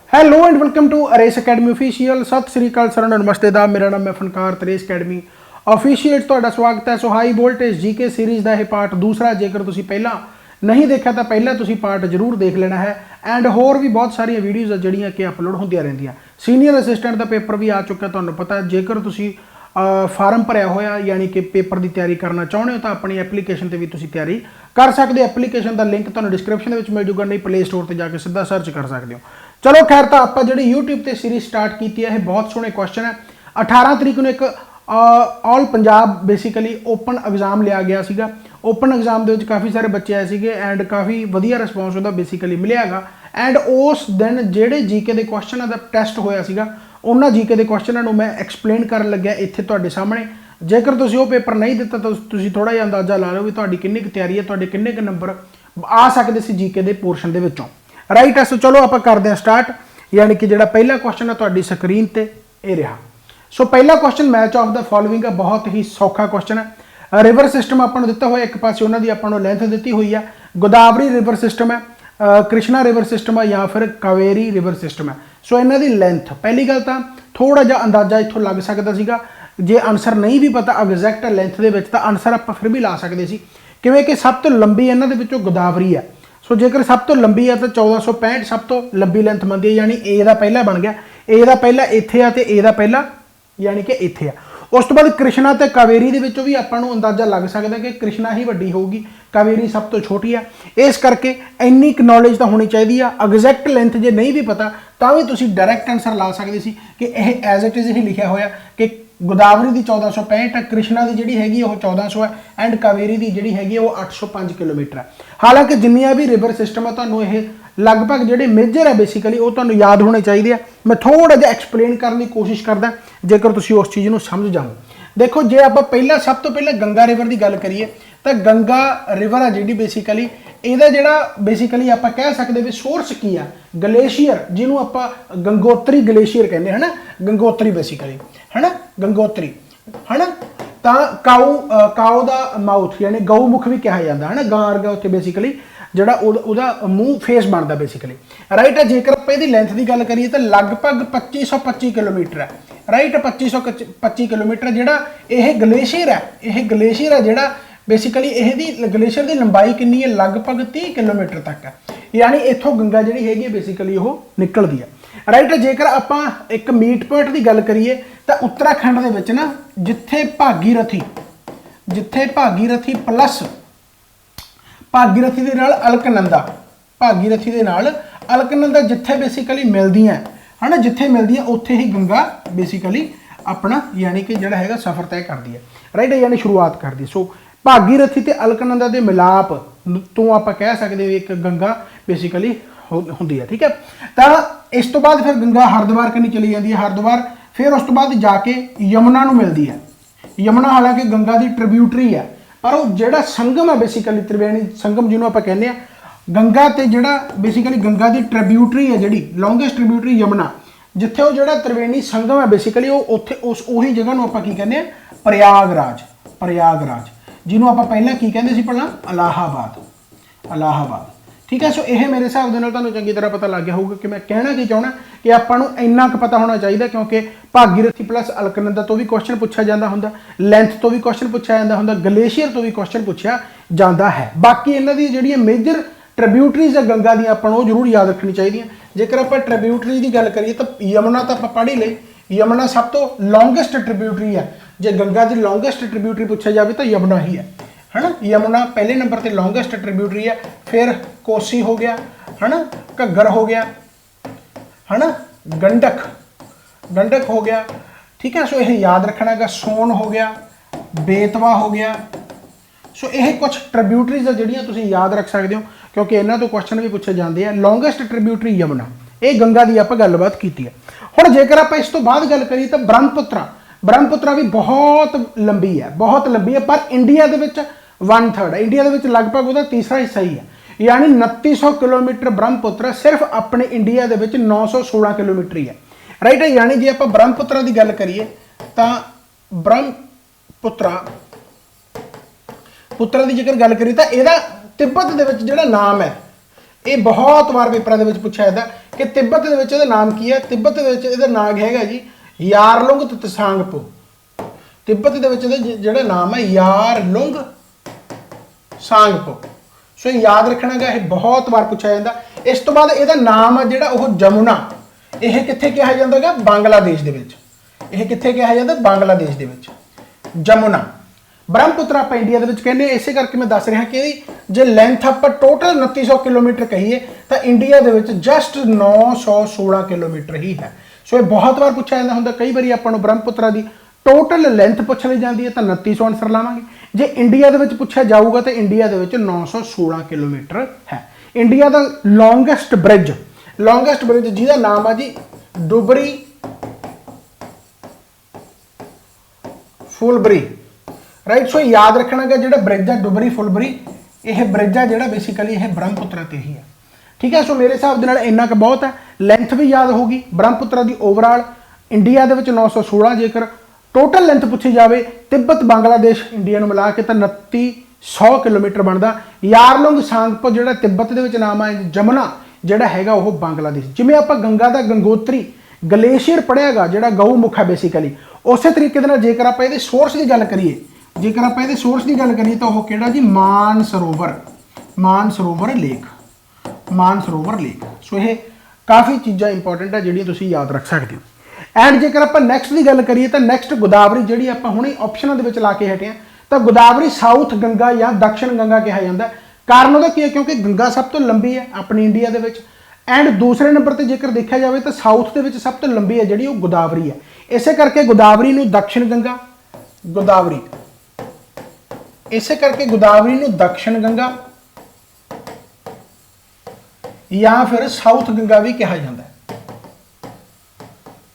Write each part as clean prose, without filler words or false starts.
Hello and welcome to अरेस academy official. सत श्री अकाल साਰਿਆਂ ਨੂੰ नमस्ते दा मेरा नाम है फनकार अरेस अकैडमी ऑफिशियल ਤੁਹਾਡਾ ਸਵਾਗਤ है। सो हाई वोल्टेज जीके सीरीज़ ਦਾ ਇਹ ਪਾर्ट दूसरा जेकर ਤੁਸੀਂ ਪਹਿਲਾਂ नहीं देखा तो पहला ਤੁਸੀਂ पार्ट जरूर देख लेना है। एंड होर भी बहुत सारिया वीडियोज़ ਜਿਹੜੀਆਂ कि अपलोड ਹੁੰਦੀਆਂ ਰਹਿੰਦੀਆਂ। सीनियर असिस्टेंट ਦਾ पेपर भी आ चुका ਤੁਹਾਨੂੰ पता। जेकर ਤੁਸੀਂ फार्म भरिया होया यानी कि पेपर की तैयारी करना चाहते हो तो अपनी एप्लीकेशन से भी तुसी तैयारी कर सकते हो। एप्लीकेशन का लिंक तुहानू डिस्क्रिप्शन में मिल जूगा, नहीं प्ले स्टोर पर जाके सीधा सर्च कर सकते हो। चलो खैर, तो आप जी यूट्यूब पर सीरीज स्टार्ट की है, बहुत सोहने क्वेश्चन है। 18 तरीक को एक all Punjab basically open exam लिया गया सीगा। ओपन एग्जाम के काफ़ी सारे बच्चे आए थे एंड काफ़ी वधिया रिस्पॉन्स उसका बेसिकली मिलेगा। एंड उस दिन जोड़े जीके के क्वेश्चन का टैसट होया सीगा उन्होंने जीके के क्वेश्चनों को मैं एक्सप्लेन कर लग्या इत्थे तुहाडे सामने। जेकर तुसीं वो पेपर नहीं दिता तो तुसीं थोड़ा जिहा अंदाजा ला लो भी तुहाडी किन्नी क तैयारी है, तुहाडे किन्ने क नंबर आ सकते सी जीके के पोर्शन दे विचों। राइट है। सो चलो आप करते हैं स्टार्ट। यानी कि जिहड़ा पहला क्वेश्चन है तुहाडी स्क्रीन ते ये रहा। सो पहला question match of the following है, बहुत ही सौखा क्वेश्चन है। रिवर सिस्टम आपको दिता हुआ, एक पास उन्होंने आपको लेंथ दी हुई है। गोदावरी रिवर सिस्टम है, कृष्णा रिवर सिस्टम है या फिर कावेरी रिवर सिस्टम है। सो इन्हों की लेंथ पहली गल तो थोड़ा जिहा अंदाजा इत्थों लग सकता सीगा। जे आंसर नहीं भी पता एग्जैक्ट लेंथ के विच तां आंसर आप फिर भी ला सकते सी, किवें कि सब तो लंबी इन्हों के गोदावरी है। सो जेकर सब तो लंबी है तो 1465 सब तो लंबी लेंथ बनती है, यानी ए का पहला बन गया। ए का पहला इत्थे आ ते ए का पहला यानी कि इत्थे आ। उस तो बाद कृष्णा ते कावेरी दे विचों भी आपां नूं अंदाजा लग सकता कि कृष्णा ही वड्डी होगी, कावेरी सब तो छोटी है। इस करके इन्नी क नॉलेज तो होनी चाहिए। एग्जैक्ट लेंथ जे नहीं भी पता तो भी तुसीं डायरैक्ट आंसर ला सकते सी कि यह एज इट इज़ ही लिखा होया कि गोदावरी की 1465 है, कृष्णा की जी हैगी 1400 है एंड कावेरी की जी हैगी 805 किलोमीटर है। हालांकि जिन्नियां भी रिवर सिस्टम है तुहानूं ये लगभग जोड़े मेजर है बेसिकली वो तुहानूं याद होने चाहिए। मैं थोड़ा जिहा एक्सप्लेन करने की कोशिश करदा जेकर तुसीं उस चीज़ को समझ जाओ। देखो जे आप पहला सब तो पहले गंगा रिवर की गल करिए तो गंगा रिवर है जी बेसिकली ਇਹਦਾ ਜਿਹੜਾ बेसिकली आप कह सकते भी सोर्स की है गलेशियर जिन्हों आप गंगोत्री गलेशियर कहते हैं ना, गंगोत्री बेसिकली है ना, गंगोत्री है ना। तो काऊ का माउथ यानी गौमुख भी कहा जाता है ना, गां वर्गा उत्थे बेसिकली जोड़ा मूँह फेस बनता बेसिकली। राइट है। जेकर आप इसकी लेंथ की गल करिए तो लगभग 2525 किलोमीटर है। राइट, 2525 किलोमीटर जोड़ा यह गलेशियर है, यह गलेशियर है जोड़ा बेसिकली यही गलेशियर की लंबाई कितनी है, लगभग 30 किलोमीटर तक है। यानी इतों गंगा जी हैगी बेसिकली वो निकलती है। राइट। जेकर आप एक मीट पॉइंट की गल करिए तो उत्तराखंड के विच ना जिथे भागीरथी प्लस भागीरथी के नाल अलकनंदा, भागीरथी के नाल अलकनंदा जिथे बेसिकली मिलदियां है ना, जिथे मिलदियां उत्थे ही गंगा बेसिकली अपना यानी कि जिहड़ा हैगा सफ़र तय करती है। राइट, यानी शुरुआत करती। सो भागीरथी ते अलकनंदा के मिलाप तो आप कह सकते हो एक गंगा बेसिकली होंदी है। ठीक है। तो इस तो बाद फिर गंगा हरिद्वार कनी चली जाती है, हरिद्वार फिर उस तो बाद जाके यमुना नूं मिलती है। यमुना हालांकि गंगा की ट्रिब्यूटरी है पर वो जिहड़ा संगम है बेसिकली त्रिवेणी संगम जिन्होंने आप कहने गंगा ते जिहड़ा बेसिकली गंगा की ट्रिब्यूटरी है जिहड़ी लॉन्गेस्ट ट्रिब्यूटरी यमुना, जिथे वो जिहड़ा त्रिवेणी संगम है बेसिकली वो उत्थे उस उही जगह नूं आपां की कहने प्रयागराज, प्रयागराज जिन्हों आप पहला की कहते सी भला इलाहाबाद, इलाहाबाद। ठीक है। सो यह मेरे हिसाब से तुहानूं चंगी तरह पता लग गया होगा कि मैं कहना की चाहना कि आपां नूं इन्ना क पता होना चाहिए क्योंकि भागीरथी प्लस अलकनंदा तो भी क्वेश्चन पूछा जाता हुंदा, लेंथ तो भी क्वेश्चन पूछा जाता हुंदा, गलेशियर तो भी क्वेश्चन पूछा जाता है। बाकी इन्हां दी जिहड़ियां मेजर ट्रिब्यूटरीज है गंगा दी आपां नूं जरूर याद रखनी चाहिए। जेकर आप ट्रिब्यूटरी की गल करिए तो यमुना तो आप पढ़ ही ले, यमुना सब तो लॉन्गेस्ट ट्रिब्यूटरी है। जो गंगा की लॉन्गेस्ट ट्रिब्यूटरी पूछा जाए तो यमुना ही है ना, यमुना पहले नंबर पर लॉन्गेस्ट ट्रिब्यूटरी है। फिर कोसी हो गया है ना, घग्गर हो गया है ना, गंडक, गंडक हो गया। ठीक है। सो यह याद रखना है। सोन हो गया, बेतवा हो गया। सो यह कुछ ट्रिब्यूटरीज है जिहड़ियां तुसीं याद रख सकते हो क्योंकि इन्हां तो क्वेश्चन भी पूछे जाते हैं। लॉन्गेस्ट ट्रिब्यूटरी यमुना, ये गंगा की आप गलबात की है। हुण जेकर आप इस तो बाद गल करिए तो ब्रह्मपुत्रा, ब्रह्मपुत्रा भी बहुत लंबी है, बहुत लंबी है पर इंडिया के 1/3 है, इंडिया के लगभग वो तीसरा हिस्सा ही है। यानी 2900 किलोमीटर ब्रह्मपुत्रा सिर्फ अपने इंडिया के 916 किलोमीटर ही है। राइट है। यानी जे आप ब्रह्मपुत्रा की गल करिए तो ब्रह्मपुत्रा पुत्रा की जेकर गल करिए तो यदा तिब्बत के जो नाम है ये बहुत बार पेपर के पूछा जाता कि तिब्बत दे विच इहदा नाम की है। तिब्बत दे विच इहदा नाम हैगा जी यारलुंग तत्सांगपो। तिब्बत दे विच इहदा जिहड़ा नाम है यारलुंग सांगपो। सो याद रखना गा, ये बहुत बार पूछा जाता। इस तो बाद इहदा नाम है जिहड़ा ओह जमुना। यह कित्थे कहा जाता है? बांग्लादेश दे विच। यह कित्थे कहा जाता? बांग्लादेश दे विच जमुना। ब्रह्मपुत्र आप इंडिया के कहने, इसे करके मैं दस रहा कि जो लेंथ आप टोटल 2900 किलोमीटर कहीए तो इंडिया के जस्ट 916 किलोमीटर ही है। सो ये बहुत बार पूछा जाता होंगे, कई बार आपको ब्रह्मपुत्र की टोटल लेंथ पूछ ली जाती है तो 2900 आंसर लावांगे। जे इंडिया के पूछा जाऊगा तो इंडिया के 916 किलोमीटर है। इंडिया का लॉन्गेस्ट ब्रिज जिसका नाम है जी डुबरी फुलबरी, राइट। सो याद रखना कि जो ब्रिज है डुबरी फुलबरी, यह ब्रिज है जो बेसिकली यह ब्रह्मपुत्र ते ही है, ठीक है। सो मेरे हिसाब के इन्ना क बहुत है। लेंथ भी याद होगी ब्रह्मपुत्र की ओवरऑल इंडिया के 916। जेकर टोटल लेंथ पूछी जाए तिब्बत बांग्लादेश इंडिया मिला के तो 2900 किलोमीटर बनता। यारलुंग सांगपो जो तिब्बत के नाम है, जमुना जोड़ा है वह बांग्लादेश। जिमें आप गंगा का गंगोत्री गलेशियर पढ़ियागा जो गऊमुख है बेसिकली, उस तरीके जेकर आप सोर्स की गल करिए, जेकर आप सोर्स की गल करिए तो वह कि जी मानसरोवर लेक। सो ये काफ़ी चीज़ा इंपॉर्टेंट है जिहड़ियां तुसीं याद रख सकते हो। एंड जेकर आप नैक्सट की गल करिए तो नैक्सट गोदावरी जी आप हुणे ऑप्शनों के ला के हटे हैं, तो गोदावरी साउथ गंगा या दक्षिण गंगा कहा जाता है। कारण वह की है क्योंकि गंगा सब तो लंबी है अपनी इंडिया के। एंड दूसरे नंबर पर जेकर देखा जाए तो साउथ के सब तो लंबी है जी गोदावरी है। इस करके गोदावरी नूं दक्षिण गंगा गोदावरी, इस करके गोदावरी नूं दक्षिण गंगा या फिर साउथ गंगा भी कहा जाता है,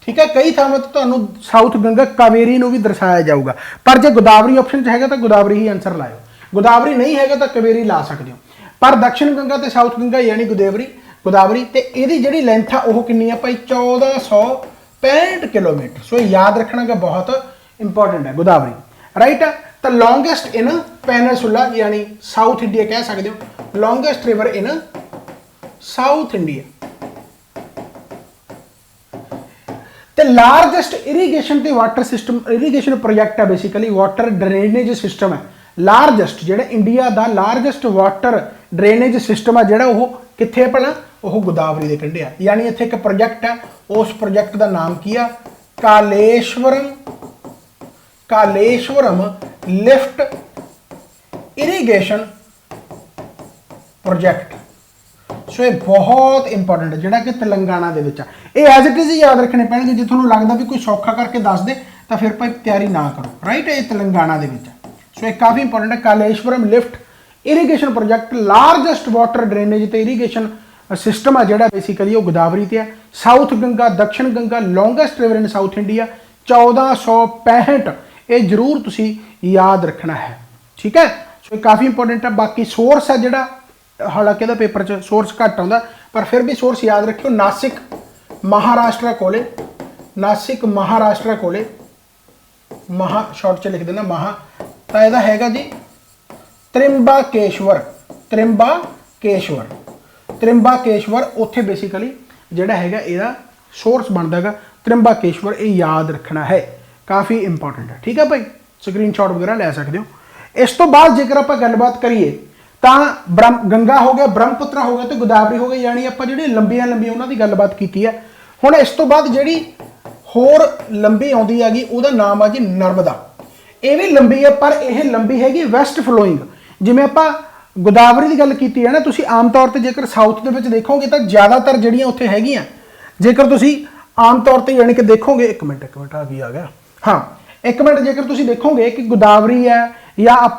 ठीक है। कई थावों तो तुहानूं साउथ गंगा कावेरी नूं भी दर्शाया जाऊगा, पर जो गोदावरी ऑप्शन है तो गोदावरी ही आंसर लाओ। गोदावरी नहीं है तो कावेरी ला सकते हो, पर दक्षिण गंगा तो साउथ गंगा यानी गोदावरी तो यदी जी लेंथ है वह कितनी है भाई 1465 किलोमीटर। सो याद रखना कि बहुत इंपॉर्टेंट है गोदावरी, राइट है। तो लॉन्गेस्ट इन पेनिनसुला यानी साउथ इंडिया कह सकते हो, longest river in south India. तो लार्जेस्ट इरीगेशन ते वाटर सिस्टम, इरीगेशन प्रोजेक्ट है बेसिकली वाटर ड्रेनेज सिस्टम है। लार्जेस्ट जो इंडिया का लार्जेस्ट वाटर ड्रेनेज सिस्टम है जोड़ा वो कितने भला वो गोदावरी के कंढे है। यानी इत्थे एक प्रोजेक्ट है, उस प्रोजेक्ट का नाम की है कालेश्वरम लिफ्ट इरीगेशन प्रोजेक्ट। सो ये बहुत इंपॉर्टेंट है जोड़ा कि तेलंगाना के ये एज इट इज ही याद रखने पैणगे। जो थोड़ा लगता भी कोई सौखा करके दस दे तो फिर भाई तैयारी ना करो, राइट। ये तेलंगाना के। सो ये काफ़ी इंपॉर्टेंट है। Kaleshwaram lift irrigation project largest water drainage तो इरीगेशन सिस्टम है जोड़ा बेसिकली वो गोदावरी से है। साउथ गंगा दक्षिण Ganga longest river in south India 1465, ये जरूर तुसी याद रखना है, ठीक है। सो काफ़ी इंपॉर्टेंट है। बाकी सोर्स है जोड़ा हालांकि पेपर च सोर्स घट आता पर फिर भी सोर्स याद रखियो, नासिक महाराष्ट्र कोले महा शॉर्ट च लिख देना महा, तो यह हैगा जी त्रिंबाकेश्वर उत्थे बेसिकली जोड़ा है यदा सोर्स बनता है त्रिंबाकेश्वर, ये याद रखना है, काफ़ी इंपॉर्टेंट है, ठीक है भाई। स्क्रीनशॉट वगैरह ले सकते हो। इस तो बाद जेकर आप गलबात करिए तो गंगा हो गया, ब्रह्मपुत्र हो गया, तो गोदावरी हो गई, यानी आप जी लंबिया उन्होंने गलबात की है। हुण इस तो बाद जी होर लंबी आती हैगी उसका नाम है जी नर्मदा। ये भी लंबी है पर यह लंबी हैगी वैस्ट फ्लोइंग। जिमें आप गोदावरी की गल की है ना, तुम आम तौर पर जेकर साउथ के देखोगे तो ज़्यादातर जड़ियाँ उत्थे हैगियां, जेकर तुम आम तौर पर यानी कि देखोगे एक मिनट आ गया हाँ एक मिनट, जेकर तुम देखोगे कि गोदावरी है या आप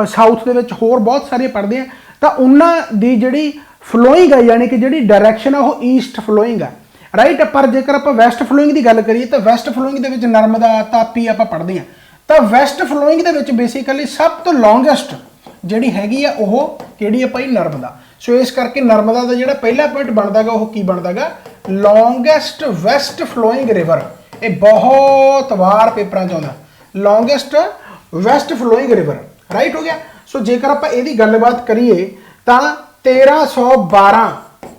साउथ के होर बहुत सारे पढ़ते हैं तो उन्होंने जी फ्लोइंग है यानी कि जी डायरैक्शन है वो ईस्ट फ्लोइंग है, राइट। पर जेकर आप वैस्ट फ्लोइंग की गल करिए तो वैस्ट फ्लोइंग के नर्मदा तापी आप पढ़ते हैं, तो वैस्ट फ्लोइंग के बेसिकली सब तो लॉन्गेस्ट जी हैगी है वो कि है भाई नर्मदा। सो इस करके नर्मदा का जो पहला पॉइंट बनता है वो की बनता है लॉन्गेस्ट वैस्ट फ्लोइंग रिवर। ये बहुत बार पेपर च आता longest west flowing river, right हो गया। सो जेकर आप यदी गलबात करिए तो 1312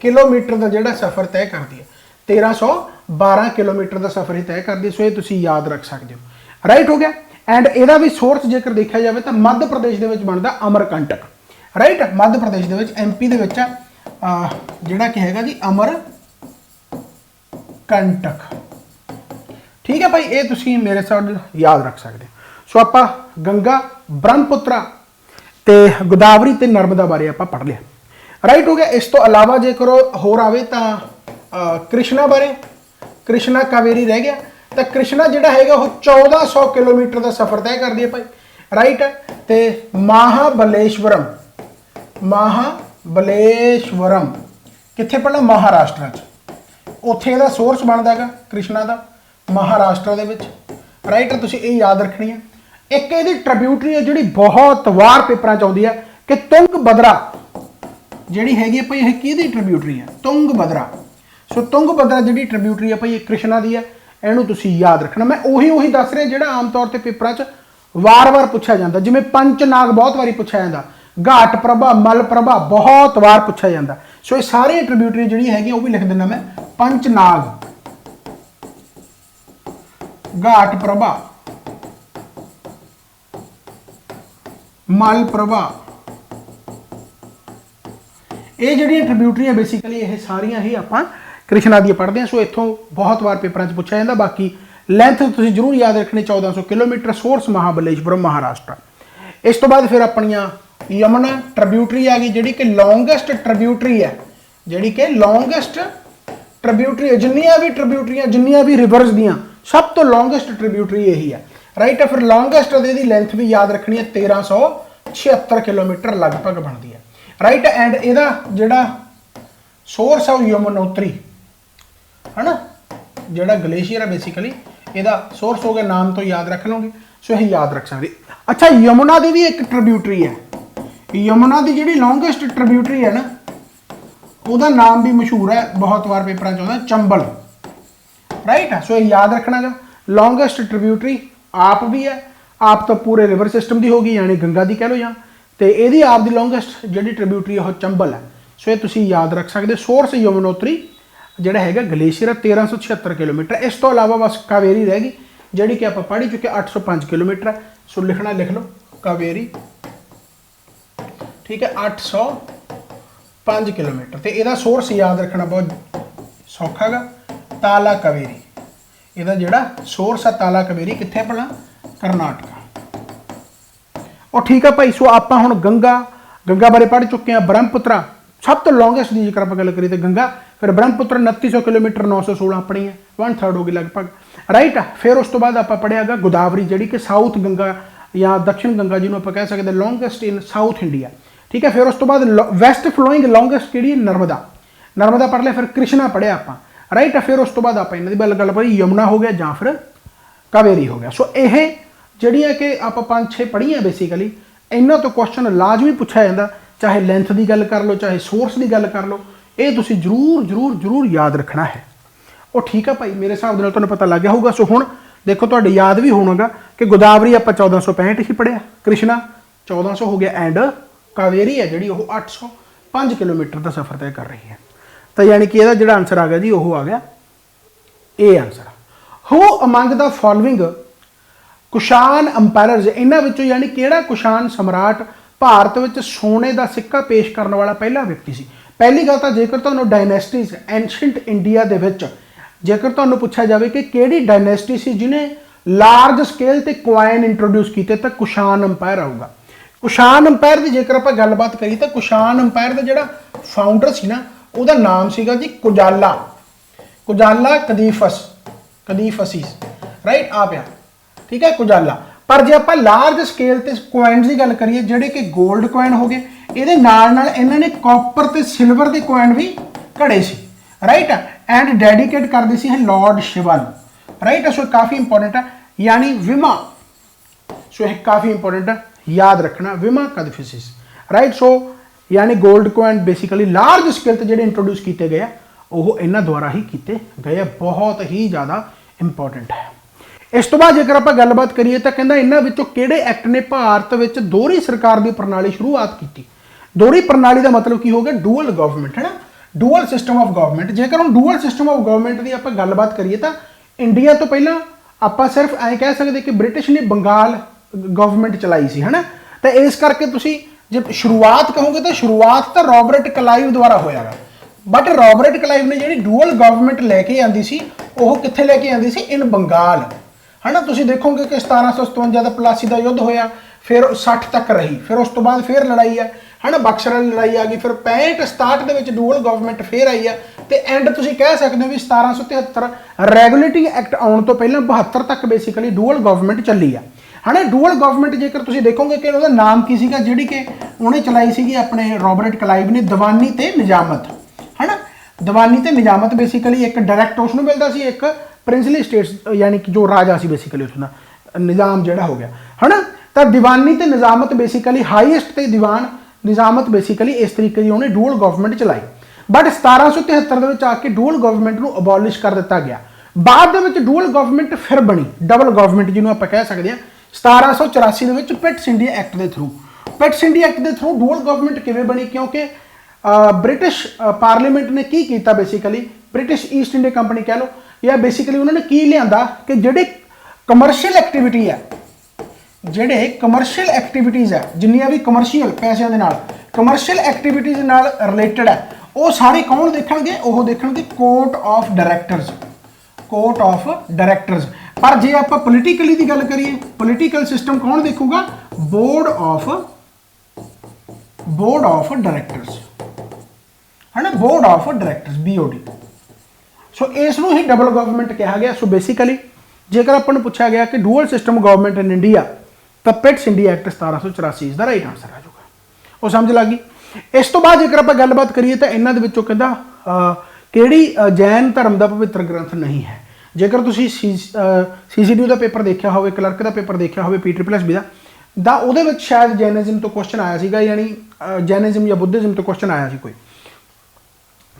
किलोमीटर का जिहड़ा सफ़र तय करती है, 1312 किलोमीटर का सफ़र ही तय करती है। सो ये तुसीं याद रख सकते हो। राइट हो गया। एंड ਇਹਦਾ भी सोर्स जेकर देखा जाए तो मध्य प्रदेश के बनता अमरकंटक। राइट, मध्य प्रदेश के MP के जिहड़ा कि हैगा जी अमरकंटक। ठीक है भाई, ये तुसीं मेरे साथ याद रख सकते हो। सो आपां गंगा, ब्रह्मपुत्रा ते गोदावरी ते नर्मदा बारे आपां पढ़ लिया। राइट हो गया। इस तो अलावा जेकर होर आवे तां कृष्णा बारे, कृष्णा कावेरी रह गया। तो कृष्णा जिहड़ा हैगा वो 1400 किलोमीटर का सफ़र तय कर दिया भाई। राइट, ते महाबलेश्वरम, महाबलेश्वरम कित्थे पढ़ना? महाराष्ट्र च। उत्थे इहदा सोर्स बनदा हैगा कृष्णा का महाराष्ट्र दे विच। राइट, तुसीं ये याद रखनी है। एक इहदी ट्रिब्यूटरी है जिहड़ी बहुत वार पेपरां च आउंदी है कि तुंगभद्रा जिहड़ी हैगी भाई यह किहदी ट्रिब्यूटरी है? तुंगभद्रा। सो तुंगभद्रा जिहड़ी ट्रिब्यूटरी है भाई ये कृष्णा दी है। इहनूं तुसीं याद रखना। मैं उही दस रहा जिहड़ा आम तौर पर पेपरां च वार-वार पूछा जाता, जिवें पंचनाग बहुत वारी पूछा जाता, घाट प्रभा, मल प्रभा बहुत वार पूछा जाता। सो ये सारी ट्रिब्यूटरी जिहड़ी हैगी वो भी लिख दिंदा मैं, पंचनाग, घाट प्रभा, मल प्रभा, ये जिहड़ियां ट्रिब्यूटरी बेसिकली ये सारियां ही आपां कृष्णा दी पढ़ते हैं। सो इत्थों बहुत बार पेपरां च पूछा जाता। बाकी लेंथ तुसीं जरूर याद रखनी, 1400 किलोमीटर। सोर्स महाबलेश्वरम महाराष्ट्र। इस तो बाद फिर अपनियां यमुना ट्रिब्यूटरी आ गई जिहड़ी कि लॉन्गेस्ट ट्रिब्यूटरी है, जिहड़ी कि लॉन्गेस्ट ट्रिब्यूटरी है। जिन्नियां भी ट्रिब्यूटरियां, जिन्नियां भी रिवर्स दियां सब तो लॉन्गेस्ट ट्रिब्यूटरी यही है। राइट है, फिर लॉन्गेस्ट दी लेंथ भी याद रखनी है, 1376 किलोमीटर लगभग बनती है। राइट, एंड इहदा जिहड़ा सोर्स है यमुनोत्री है ना, जिहड़ा ग्लेशियर है बेसिकली इहदा सोर्स हो गया। नाम तो याद रख लोगे, सो यही याद रख सकते। अच्छा, यमुना की भी एक ट्रिब्यूटरी है। यमुना की जिहड़ी लॉन्गेस्ट ट्रिब्यूटरी है ना, उसका नाम भी मशहूर है, बहुत बार पेपर आता, चंबल। राइट है, सो याद रखना गा। लॉन्गेस्ट ट्रिब्यूटरी आप भी है, आप तो पूरे रिवर सिस्टम की होगी, यानी गंगा की कह लो, या तो यदि आप दी लॉन्गेस्ट जिहड़ी ट्रिब्यूटरी है चंबल है। सो ये तुसीं याद रख सकते। सोर्स यमुनोत्री जिहड़ा हैगा ग्लेशियर है, 1376 किलोमीटर। इस तो अलावा बस कावेरी रह गई जिहड़ी कि आप पढ़ ही चुके, 805 किलोमीटर है। सो लिखना लिख लो कावेरी। ठीक है, 805 किलोमीटर। तो यदा सोर्स याद रखना बहुत सौखा गा, ताला कावेरी। यदा जिहड़ा सोर्स है ताला कावेरी कित्थे भला? करनाटका। और ठीक है भाई, सो आप हुण गंगा, गंगा बारे पढ़ चुके हैं। ब्रह्मपुत्रा सब तो लॉन्गेस्ट की जेकर आप गल करिए तो गंगा, फिर ब्रह्मपुत्र 2900 किलोमीटर, 916 अपनी है, 1/3 होगी लगभग। राइट, फिर उस तो बाद आप पढ़ियागा गोदावरी जिहड़ी कि साउथ गंगा या दक्षिण गंगा जिन्होंने आप कह सकते लॉन्गेस्ट इन साउथ इंडिया। ठीक है, फिर उस तो बाद वैस्ट फ्लोइंग लॉन्गेस्ट किहड़ी? नर्मदा। नर्मदा पढ़ लिया, फिर कृष्णा पढ़िया आप। राइट, फिर उस तो बाद आप इन्हां दी गल पढ़ी, यमुना हो गया या फिर कावेरी हो गया। सो यह जिहड़ियां कि आप 5-6 पढ़ियां बेसिकली, इन्हां तो क्वेश्चन लाजमी पूछा जाता, चाहे लेंथ की गल कर लो, चाहे सोर्स की गल कर लो। ये तुसीं जरूर जरूर जरूर याद रखना है। और ठीक है भाई, मेरे हिसाब नाल तुहानूं पता लग गया होगा। सो हुण देखो, तुहाडे याद भी होगा कि गोदावरी आप 1465 ही पढ़िया, कृष्णा 1400 हो गया, एंड कावेरी है जिहड़ी वो 805 किलोमीटर का सफ़र तय कर रही है। तो यानी कि इहदा जिहड़ा आंसर आ गया जी वो आ गया ए answer. Who among the following Kushan emperors, इन्हां विचों यानी किहड़ा कुशान सम्राट भारत में सोने का सिक्का पेश करने वाला पहला व्यक्ति सी? पहली गल तो जेकर तुहानूं डायनेस्टीज एंशेंट इंडिया दे विच जेकर तुहानूं पूछा जाए कि किहड़ी डायनेस्टी सी जिन्हें लार्ज स्केल ते कॉइन इंट्रोड्यूस किए, तो कुशान अंपायर आऊगा। कुशान अंपायर की जेकर आप गलबात करिए तो कुशान अंपायर का जिहड़ा फाउंडर सी ना, उसका नाम सीगा जी कुजाला, कुजाला कदीफसीस। राइट, आ गया। ठीक है, कुजाला। पर जो आप लार्ज स्केल ते कॉइनस की गल करिए, जिहड़े कि गोल्ड कॉइन हो गए, ये नाल इन्होंने कॉपर ते सिल्वर के कॉइन भी घड़े सी। राइट, एंड डेडिकेट करते सी लॉर्ड शिवन। राइट, सो काफ़ी इंपॉर्टेंट है, यानी विमा। सो यह काफ़ी इंपॉर्टेंट है, याद रखना, विमा कदफिसिस। राइट, सो यानी gold coin basically large scale ते जिहड़े इंट्रोड्यूस किए गए वो इन्हां द्वारा ही किए गए, बहुत ही ज़्यादा इंपॉर्टेंट है। इस तो बाद जेकर आप गलबात करिए तो कहना इन्हां विचों किहड़े एक्ट ने भारत विच दोहरी सरकार की प्रणाली शुरुआत की? दोहरी प्रणाली का मतलब की हो गया? डुअल गवर्नमेंट है ना, ਡੂਅਲ ਸਿਸਟਮ ਆਫ ਗਵਰਨਮੈਂਟ। ਜੇਕਰ ਹੁਣ ਡੂਅਲ ਸਿਸਟਮ ਆਫ ਗਵਰਨਮੈਂਟ ਦੀ ਆਪਾਂ ਗੱਲਬਾਤ ਕਰੀਏ ਤਾਂ ਇੰਡੀਆ ਤੋਂ ਪਹਿਲਾਂ ਆਪਾਂ ਸਿਰਫ ਐਂ ਕਹਿ ਸਕਦੇ ਕਿ ਬ੍ਰਿਟਿਸ਼ ਨੇ ਬੰਗਾਲ ਗਵਰਨਮੈਂਟ ਚਲਾਈ ਸੀ, ਹੈ ਨਾ। ਤਾਂ ਇਸ ਕਰਕੇ ਤੁਸੀਂ ਜੇ ਸ਼ੁਰੂਆਤ ਕਹੋਗੇ ਤਾਂ ਸ਼ੁਰੂਆਤ ਤਾਂ ਰੋਬਰਟ ਕਲਾਈਵ ਦੁਆਰਾ ਹੋਇਆਗਾ, ਬਟ ਰੋਬਰਟ ਕਲਾਈਵ ਨੇ ਜਿਹੜੀ ਡੂਅਲ ਗਵਰਨਮੈਂਟ ਲੈ ਕੇ ਆਂਦੀ ਸੀ ਉਹ ਕਿੱਥੇ ਲੈ ਕੇ ਆਂਦੀ ਸੀ? ਇਨ ਬੰਗਾਲ, ਹੈ ਨਾ। ਤੁਸੀਂ ਦੇਖੋਗੇ ਕਿ 1757 ਦਾ ਪਲਾਸੀ ਦਾ ਯੁੱਧ ਹੋਇਆ, ਫਿਰ 60 ਤੱਕ ਰਹੀ, ਫਿਰ ਉਸ ਤੋਂ ਬਾਅਦ ਫਿਰ ਲੜਾਈ ਹੈ ਨਾ, ਬਕਸਰ ਵਾਲੀ ਲੜਾਈ ਆ ਗਈ, ਫਿਰ 65 67 ਦੇ ਵਿੱਚ ਡੂਅਲ ਗਵਰਨਮੈਂਟ ਫਿਰ ਆਈ ਆ, ਤੇ ਐਂਡ ਤੁਸੀਂ ਕਹਿ ਸਕਦੇ ਹੋ ਵੀ 1773 ਰੈਗੂਲੇਟਿੰਗ ਐਕਟ ਆਉਣ ਤੋਂ ਪਹਿਲਾਂ 72 ਤੱਕ ਬੇਸਿਕਲੀ ਡੂਅਲ ਗਵਰਨਮੈਂਟ ਚੱਲੀ ਆ, ਹੈ ਨਾ। ਡੂਅਲ ਗਵਰਨਮੈਂਟ ਜੇਕਰ ਤੁਸੀਂ ਦੇਖੋਗੇ ਕਿ ਉਹਦਾ ਨਾਮ ਕੀ ਸੀਗਾ, ਜਿਹੜੀ ਕਿ ਉਹਨੇ ਚਲਾਈ ਸੀਗੀ ਆਪਣੇ ਰੋਬਰਟ ਕਲਾਈਵ ਨੇ, ਦੀਵਾਨੀ ਤੇ ਨਿਜ਼ਾਮਤ, ਹੈ ਨਾ। ਦੀਵਾਨੀ ਤੇ ਨਿਜ਼ਾਮਤ ਬੇਸਿਕਲੀ ਇੱਕ ਡਾਇਰੈਕਟ ਉਸ ਨੂੰ ਮਿਲਦਾ ਸੀ, ਇੱਕ ਪ੍ਰਿੰਸਲੀ ਸਟੇਟਸ ਯਾਨੀ ਕਿ ਜੋ ਰਾਜਾ ਸੀ ਬੇਸਿਕਲੀ ਉੱਥੋਂ ਦਾ ਨਿਜ਼ਾਮ ਜਿਹੜਾ ਹੋ ਗਿਆ, ਹੈ ਨਾ। ਤਾਂ ਦੀਵਾਨੀ ਤੇ ਨਿਜ਼ਾਮਤ ਬੇਸਿਕਲੀ ਹਾਈਐਸਟ ਤੇ ਦੀਵਾਨ ਨਿਜ਼ਾਮਤ ਬੇਸਿਕਲੀ ਇਸ ਤਰੀਕੇ ਦੀ ਉਹਨੇ ਡੂਅਲ ਗਵਰਨਮੈਂਟ ਚਲਾਈ। ਬਟ 1773 ਦੇ ਵਿੱਚ ਆ ਕੇ ਡੂਅਲ ਗਵਰਨਮੈਂਟ ਨੂੰ ਅਬੋਲਿਸ਼ ਕਰ ਦਿੱਤਾ ਗਿਆ। ਬਾਅਦ ਦੇ ਵਿੱਚ ਡੂਅਲ ਗਵਰਨਮੈਂਟ ਫਿਰ ਬਣੀ, ਡਬਲ ਗਵਰਨਮੈਂਟ ਜਿਹਨੂੰ ਆਪਾਂ ਕਹਿ ਸਕਦੇ ਹਾਂ, 1784 ਦੇ ਵਿੱਚ ਪਿਟਸ ਇੰਡੀਆ ਐਕਟ ਦੇ ਥਰੂ। ਪਿਟਸ ਇੰਡੀਆ ਐਕਟ ਦੇ ਥਰੂ ਡੂਅਲ ਗਵਰਨਮੈਂਟ ਕਿਵੇਂ ਬਣੀ? ਕਿਉਂਕਿ ਬ੍ਰਿਟਿਸ਼ ਪਾਰਲੀਮੈਂਟ ਨੇ ਕੀ ਕੀਤਾ basically, British East India company ਕਹਿ ਲਓ, ਜਾਂ ਬੇਸਿਕਲੀ ਉਹਨਾਂ ਨੇ ਕੀ ਲਿਆਂਦਾ ਕਿ ਜਿਹੜੇ ਕਮਰਸ਼ੀਅਲ ਐਕਟੀਵਿਟੀ ਹੈ, ਜਿਹੜੇ ਕਮਰਸ਼ੀਅਲ ਐਕਟੀਵਿਟੀਜ਼ ਹੈ, ਜਿੰਨੀਆਂ ਵੀ ਕਮਰਸ਼ੀਅਲ ਪੈਸਿਆਂ ਦੇ ਨਾਲ ਕਮਰਸ਼ੀਅਲ ਐਕਟੀਵਿਟੀਜ਼ ਨਾਲ ਰਿਲੇਟਡ ਹੈ, ਉਹ ਸਾਰੇ ਕੌਣ ਦੇਖਣਗੇ? ਉਹ ਦੇਖਣਗੇ court of directors, court of directors. ਪਰ ਜੇ ਆਪਾਂ ਪੋਲੀਟੀਕਲੀ ਦੀ ਗੱਲ ਕਰੀਏ, ਪੋਲੀਟੀਕਲ ਸਿਸਟਮ ਕੌਣ ਦੇਖੂਗਾ? ਬੋਰਡ ਆਫ ਡਾਇਰੈਕਟਰਸ, ਹੈ ਨਾ, ਬੋਰਡ ਆਫ ਡਾਇਰੈਕਟਰਸ, BOD। ਸੋ ਇਸ ਨੂੰ ਹੀ ਡਬਲ ਗਵਰਨਮੈਂਟ ਕਿਹਾ ਗਿਆ। ਸੋ ਬੇਸਿਕਲੀ ਜੇਕਰ ਆਪਾਂ ਨੂੰ ਪੁੱਛਿਆ ਗਿਆ ਕਿ dual system government in India, ਤਾਂ ਪਿਟਸ ਇੰਡੀਆ ਐਕਟ 1784 ਇਸ ਦਾ ਰਾਈਟ ਆਨਸਰ ਆ ਜਾਊਗਾ। ਉਹ ਸਮਝ ਲੱਗ ਗਈ। ਇਸ ਤੋਂ ਬਾਅਦ ਜੇਕਰ ਆਪਾਂ ਗੱਲਬਾਤ ਕਰੀਏ ਤਾਂ ਇਹਨਾਂ ਦੇ ਵਿੱਚੋਂ ਕਹਿੰਦਾ ਕਿਹੜੀ ਜੈਨ ਧਰਮ ਦਾ ਪਵਿੱਤਰ ਗ੍ਰੰਥ ਨਹੀਂ ਹੈ। ਜੇਕਰ ਤੁਸੀਂ CCTU ਦਾ ਪੇਪਰ ਦੇਖਿਆ ਹੋਵੇ, ਕਲਰਕ ਦਾ ਪੇਪਰ ਦੇਖਿਆ ਹੋਵੇ, PSSB ਦਾ ਉਹਦੇ ਵਿੱਚ ਸ਼ਾਇਦ ਜੈਨਿਜ਼ਮ ਤੋਂ ਕੁਐਸਚਨ ਆਇਆ ਸੀਗਾ, ਯਾਨੀ ਜੈਨਿਜ਼ਮ ਜਾਂ ਬੁੱਧਿਜ਼ਮ ਤੋਂ ਕੁਐਸਚਨ ਆਇਆ ਸੀ ਕੋਈ।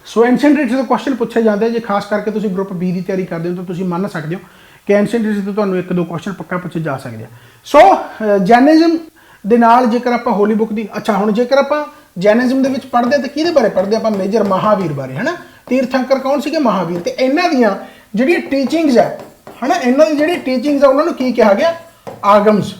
ਸੋ ਐਂਸ਼ੀਅੰਟ ਹਿਸਟਰੀ ਤੋਂ ਕੁਐਸਚਨ ਪੁੱਛੇ ਜਾਂਦੇ, ਜੇ ਖਾਸ ਕਰਕੇ ਤੁਸੀਂ ਗਰੁੱਪ B ਦੀ ਤਿਆਰੀ ਕਰਦੇ ਹੋ ਤਾਂ ਤੁਸੀਂ ਮੰਨ ਸਕਦੇ ਹੋ ਕਿ ਐਂਸ਼ੀਅੰਟ ਹਿਸਟਰੀ ਤੋਂ ਤੁਹਾਨੂੰ 1-2 ਕੁਐਸਚਨ ਪੱਕਾ ਪੁੱਛੇ ਜਾ ਸਕਦੇ ਆ। ਸੋ ਜੈਨਿਜ਼ਮ ਦੇ ਨਾਲ ਜੇਕਰ ਆਪਾਂ ਹੋਲੀ ਬੁੱਕ ਦੀ, ਅੱਛਾ ਹੁਣ ਜੇਕਰ ਆਪਾਂ ਜੈਨਿਜ਼ਮ ਦੇ ਵਿੱਚ ਪੜ੍ਹਦੇ ਤਾਂ ਕਿਹਦੇ ਬਾਰੇ ਪੜ੍ਹਦੇ? ਆਪਾਂ ਮੇਜਰ ਮਹਾਵੀਰ ਬਾਰੇ, ਹੈ ਨਾ। ਤੀਰਥੰਕਰ ਕੌਣ ਸੀਗੇ? ਮਹਾਵੀਰ। ਤੇ ਇਹਨਾਂ ਦੀਆਂ ਜਿਹੜੀਆਂ ਟੀਚਿੰਗਸ ਹੈ, ਹੈ ਨਾ, ਇਹਨਾਂ ਦੀ ਜਿਹੜੀ ਟੀਚਿੰਗਸ ਆ ਉਹਨਾਂ ਨੂੰ ਕੀ ਕਿਹਾ ਗਿਆ? ਆਗਮਸ।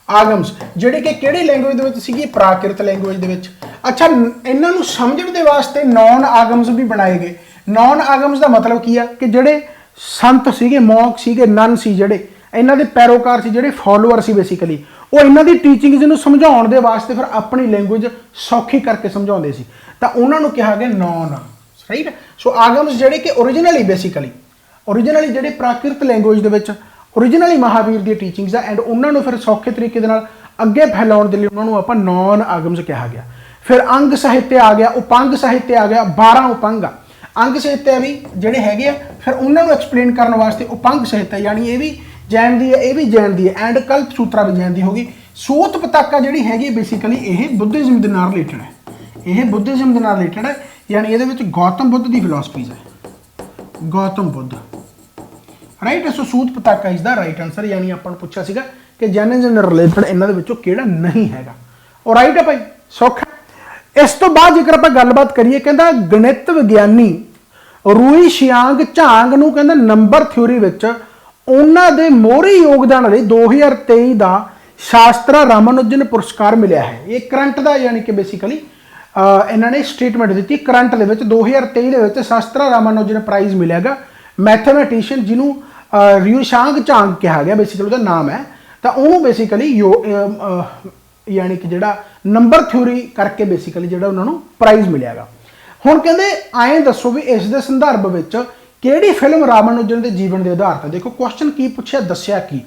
ਆਗਮਸ ਜਿਹੜੇ ਕਿ ਕਿਹੜੀ ਲੈਂਗੁਏਜ ਦੇ ਵਿੱਚ ਸੀਗੀ? ਪ੍ਰਾਕ੍ਰਿਤ ਲੈਂਗੁਏਜ ਦੇ ਵਿੱਚ। ਅੱਛਾ, ਇਹਨਾਂ ਨੂੰ ਸਮਝਣ ਦੇ ਵਾਸਤੇ ਨੌਨ ਆਗਮਸ ਵੀ ਬਣਾਏ ਗਏ। ਨੌਨ ਆਗਮਸ ਦਾ ਮਤਲਬ ਕੀ ਆ? ਕਿ ਜਿਹੜੇ ਸੰਤ ਸੀਗੇ, ਮੌਂਕ ਸੀਗੇ, ਨਨ ਸੀ, ਜਿਹੜੇ ਇਹਨਾਂ ਦੇ ਪੈਰੋਕਾਰ ਸੀ, ਜਿਹੜੇ ਫਾਲੋਅਰ ਸੀ ਬੇਸਿਕਲੀ, ਉਹ ਇਹਨਾਂ ਦੀ ਟੀਚਿੰਗਸ ਨੂੰ ਸਮਝਾਉਣ ਦੇ ਵਾਸਤੇ ਫਿਰ ਆਪਣੀ ਲੈਂਗੁਏਜ ਸੌਖੀ ਕਰਕੇ ਸਮਝਾਉਂਦੇ ਸੀ, ਤਾਂ ਉਹਨਾਂ ਨੂੰ ਕਿਹਾ ਗਿਆ ਨੌਨ, ਰਾਈਟ। ਸੋ ਆਗਮਸ ਜਿਹੜੇ ਕਿ ਓਰੀਜਨਲੀ ਬੇਸਿਕਲੀ ਜਿਹੜੇ ਪ੍ਰਾਕ੍ਰਿਤ ਲੈਂਗੁਏਜ ਦੇ ਵਿੱਚ ਓਰੀਜਨਲੀ ਮਹਾਵੀਰ ਦੀਆਂ ਟੀਚਿੰਗਸ ਆ, ਐਂਡ ਉਹਨਾਂ ਨੂੰ ਫਿਰ ਸੌਖੇ ਤਰੀਕੇ ਦੇ ਨਾਲ ਅੱਗੇ ਫੈਲਾਉਣ ਦੇ ਲਈ ਉਹਨਾਂ ਨੂੰ ਆਪਾਂ ਨੌਨ ਆਗਮਸ ਕਿਹਾ ਗਿਆ। ਫਿਰ ਅੰਗ ਸਾਹਿਤ ਆ ਗਿਆ, ਉਪੰਗ ਸਾਹਿਤ ਆ ਗਿਆ, 12 ਉਪੰਗ ਆ। ਅੰਗ ਸਾਹਿਤ ਵੀ ਜਿਹੜੇ ਹੈਗੇ ਆ, ਫਿਰ ਉਹਨਾਂ ਨੂੰ ਐਕਸਪਲੇਨ ਕਰਨ ਵਾਸਤੇ ਉਪੰਗ ਸਾਹਿਤ, ਯਾਨੀ ਇਹ ਵੀ ਜੈਨ ਦੀ ਹੈ, ਇਹ ਵੀ ਜੈਨ ਦੀ ਹੈ, ਐਂਡ ਕਲਪ ਸੂਤਰਾ ਵੀ ਜੈਨ ਦੀ ਹੋਗੀ। ਸੂਤ ਪਤਾਕਾ ਜਿਹੜੀ ਹੈਗੀ ਬੇਸਿਕਲੀ ਇਹ ਬੁੱਧਿਜ਼ਮ ਦੇ ਨਾਲ ਰਿਲੇਟਡ ਹੈ, ਇਹ ਬੁੱਧਿਜ਼ਮ ਦੇ ਨਾਲ ਰਿਲੇਟਡ ਹੈ, ਯਾਨੀ ਇਹਦੇ ਵਿੱਚ ਗੌਤਮ ਬੁੱਧ ਦੀ ਫਿਲਾਸਫੀਜ਼ ਹੈ, ਗੌਤਮ ਬੁੱਧ, ਰਾਈਟ। ਸੋ ਸੂਤ ਪਤਾਕਾ ਇਸ ਦਾ ਰਾਈਟ ਆਨਸਰ, ਯਾਨੀ ਆਪਾਂ ਨੂੰ ਪੁੱਛਿਆ ਸੀਗਾ ਕਿ ਜੈਨਿਜ਼ਮ ਨਾਲ ਰਿਲੇਟਡ ਇਹਨਾਂ ਦੇ ਵਿੱਚੋਂ ਕਿਹੜਾ ਨਹੀਂ ਹੈਗਾ। ਉਹ ਰਾਈਟ ਹੈ ਭਾਈ, ਸੌਖਾ। ਇਸ ਤੋਂ ਬਾਅਦ ਜੇਕਰ ਆਪਾਂ ਗੱਲਬਾਤ ਕਰੀਏ, ਕਹਿੰਦਾ ਗਣਿਤ ਵਿਗਿਆਨੀ ਰੂਈ ਸ਼ਿਆਂਗ ਝਾਂਗ ਨੂੰ ਕਹਿੰਦਾ ਨੰਬਰ ਥਿਊਰੀ ਵਿੱਚ ਉਹਨਾਂ ਦੇ ਮੋਹਰੀ ਯੋਗਦਾਨ ਲਈ 2023 ਦਾ ਸ਼ਾਸਤਰਾ ਰਾਮਾਨੁਜਨ ਪੁਰਸਕਾਰ ਮਿਲਿਆ ਹੈ। ਇਹ ਕਰੰਟ ਦਾ, ਯਾਨੀ ਕਿ ਬੇਸਿਕਲੀ ਇਹਨਾਂ ਨੇ ਸਟੇਟਮੈਂਟ ਦਿੱਤੀ, ਕਰੰਟ ਦੇ ਵਿੱਚ 2023 ਦੇ ਵਿੱਚ ਸ਼ਾਸਤਰਾ ਰਾਮਾਨੁਜਨ ਪ੍ਰਾਈਜ਼ ਮਿਲੇਗਾ ਮੈਥਮੈਟੀਸ਼ੀਅਨ ਜਿਹਨੂੰ ਰਿਊਸ਼ਾਂਗ ਝਾਂਗ ਕਿਹਾ ਗਿਆ, ਬੇਸਿਕਲੀ ਉਹਦਾ ਨਾਮ ਹੈ। ਤਾਂ ਉਹਨੂੰ ਬੇਸਿਕਲੀ ਯਾਨੀ ਕਿ ਜਿਹੜਾ ਨੰਬਰ ਥਿਊਰੀ ਕਰਕੇ ਬੇਸਿਕਲੀ ਜਿਹੜਾ ਉਹਨਾਂ ਨੂੰ ਪ੍ਰਾਈਜ਼ ਮਿਲਿਆਗਾ। ਹੁਣ ਕਹਿੰਦੇ ਐਂ ਦੱਸੋ ਵੀ ਇਸ ਦੇ ਸੰਦਰਭ ਵਿੱਚ ਕਿਹੜੀ ਫਿਲਮ ਰਾਮਾਨੁਜਨ ਦੇ ਜੀਵਨ ਦੇ ਆਧਾਰ ਤੇ? ਦੇਖੋ ਕੁਐਸਚਨ ਕੀ ਪੁੱਛਿਆ, ਦੱਸਿਆ ਕੀ।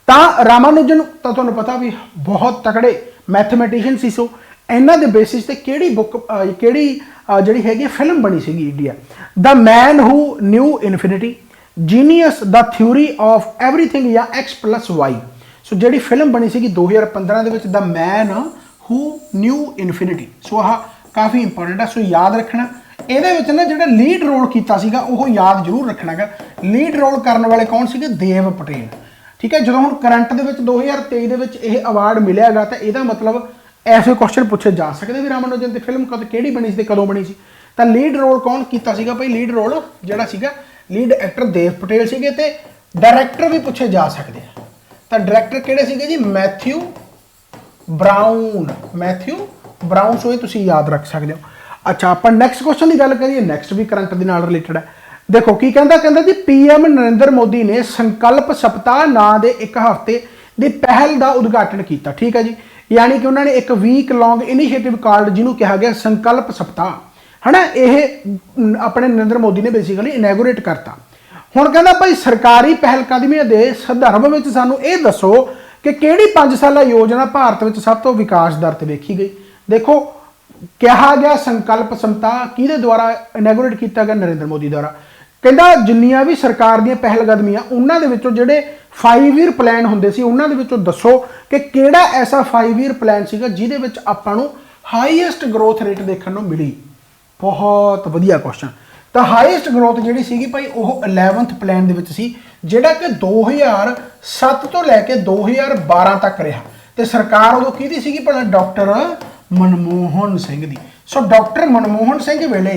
ਤਾਂ ਰਾਮਾਨੁਜਨ ਤਾਂ ਤੁਹਾਨੂੰ ਪਤਾ ਵੀ ਬਹੁਤ ਤਕੜੇ ਮੈਥਮੈਟੀਸ਼ੀਅਨ ਸੀ। ਸੋ ਇਹਨਾਂ ਦੇ ਬੇਸਿਸ ਤੇ ਕਿਹੜੀ ਬੁੱਕ, ਕਿਹੜੀ ਜਿਹੜੀ ਹੈਗੀ ਫਿਲਮ ਬਣੀ ਸੀਗੀ India? The man who new infinity, genius, the theory of everything ਜਾਂ X+Y। ਸੋ ਜਿਹੜੀ ਫਿਲਮ ਬਣੀ ਸੀਗੀ 2015 ਦੇ ਵਿੱਚ, ਦ ਮੈਨ ਹੂ ਨਿਊ ਇਨਫਿਨਿਟੀ। ਸੋ ਆਹ ਕਾਫੀ ਇੰਪੋਰਟੈਂਟ ਹੈ, ਸੋ ਯਾਦ ਰੱਖਣਾ। ਇਹਦੇ ਵਿੱਚ ਨਾ ਜਿਹੜਾ ਲੀਡ ਰੋਲ ਕੀਤਾ ਸੀਗਾ ਉਹ ਯਾਦ ਜ਼ਰੂਰ ਰੱਖਣਾਗਾ। ਲੀਡ ਰੋਲ ਕਰਨ ਵਾਲੇ ਕੌਣ ਸੀਗੇ? ਦੇਵ ਪਟੇਲ, ਠੀਕ ਹੈ। ਜਦੋਂ ਹੁਣ ਕਰੰਟ ਦੇ ਵਿੱਚ 2023 ਦੇ ਵਿੱਚ ਇਹ ਅਵਾਰਡ ਮਿਲਿਆਗਾ, ਤਾਂ ਇਹਦਾ ਮਤਲਬ ਐਸੇ ਕੁਐਸਚਨ ਪੁੱਛੇ ਜਾ ਸਕਦੇ ਵੀ ਰਾਮਾਨੁਜਨ ਦੀ ਫਿਲਮ ਕਦ ਕਿਹੜੀ ਬਣੀ ਸੀ ਤੇ ਕਦੋਂ ਬਣੀ ਸੀ। ਤਾਂ ਲੀਡ ਰੋਲ ਕੌਣ ਕੀਤਾ ਸੀਗਾ ਭਾਈ? ਲੀਡ ਰੋਲ ਜਿਹੜਾ ਸੀਗਾ ਲੀਡ ਐਕਟਰ ਦੇਵ ਪਟੇਲ ਸੀਗੇ ਤੇ डायरैक्टर भी पूछे जा सकते हैं। तो डायरैक्टर किहड़े सीगे जी? Matthew Brown. Matthew Brown so ये याद रख सकते हो। अच्छा आप नैक्सट क्वेश्चन की गल करिए, नैक्सट भी करंट के नाल रिलेटेड है। देखो की कहता जी PM नरेंद्र मोदी ने संकल्प सप्ताह नां दे एक हफ्ते की पहल का उद्घाटन किया। ठीक है जी, यानी कि उन्होंने एक वीक लॉन्ग इनीशिएटिव कॉल्ड जिन्होंने कहा गया संकल्प सप्ताह है ना, यह अपने नरेंद्र मोदी ने बेसिकली इनैगोरेट करता। हुण कहंदा भाई सरकारी पहलकदमियां दे संदर्भ में सानू ये दसो कि किहड़ी 5 साला योजना भारत में सब तो विकास दर ते वेखी गई। देखो कहा गया संकल्प सप्ताह किहदे द्वारा इनैगोरेट किया गया? नरेंद्र मोदी द्वारा। कहंदा जिन्नियां भी सरकार दी पहलकदमियां उन्हां दे विचों जिहड़े 5 ईयर प्लान हुंदे सी उन्हां दे विचों दसो कि किहड़ा ऐसा 5 ईयर प्लान सीगा जिहदे विच आपां नूं हाईएस्ट ग्रोथ रेट देखण नूं मिली। बहुत वधिया क्वेश्चन। तो हाईएस्ट ग्रोथ जी सी भाई वो 11th प्लान के जोड़ा कि 2007 तो लैके 2012 तक रहा। तो सरकार उदों की सी भला? डॉक्टर मनमोहन सिंह दी। सो डॉक्टर मनमोहन सिंह वेले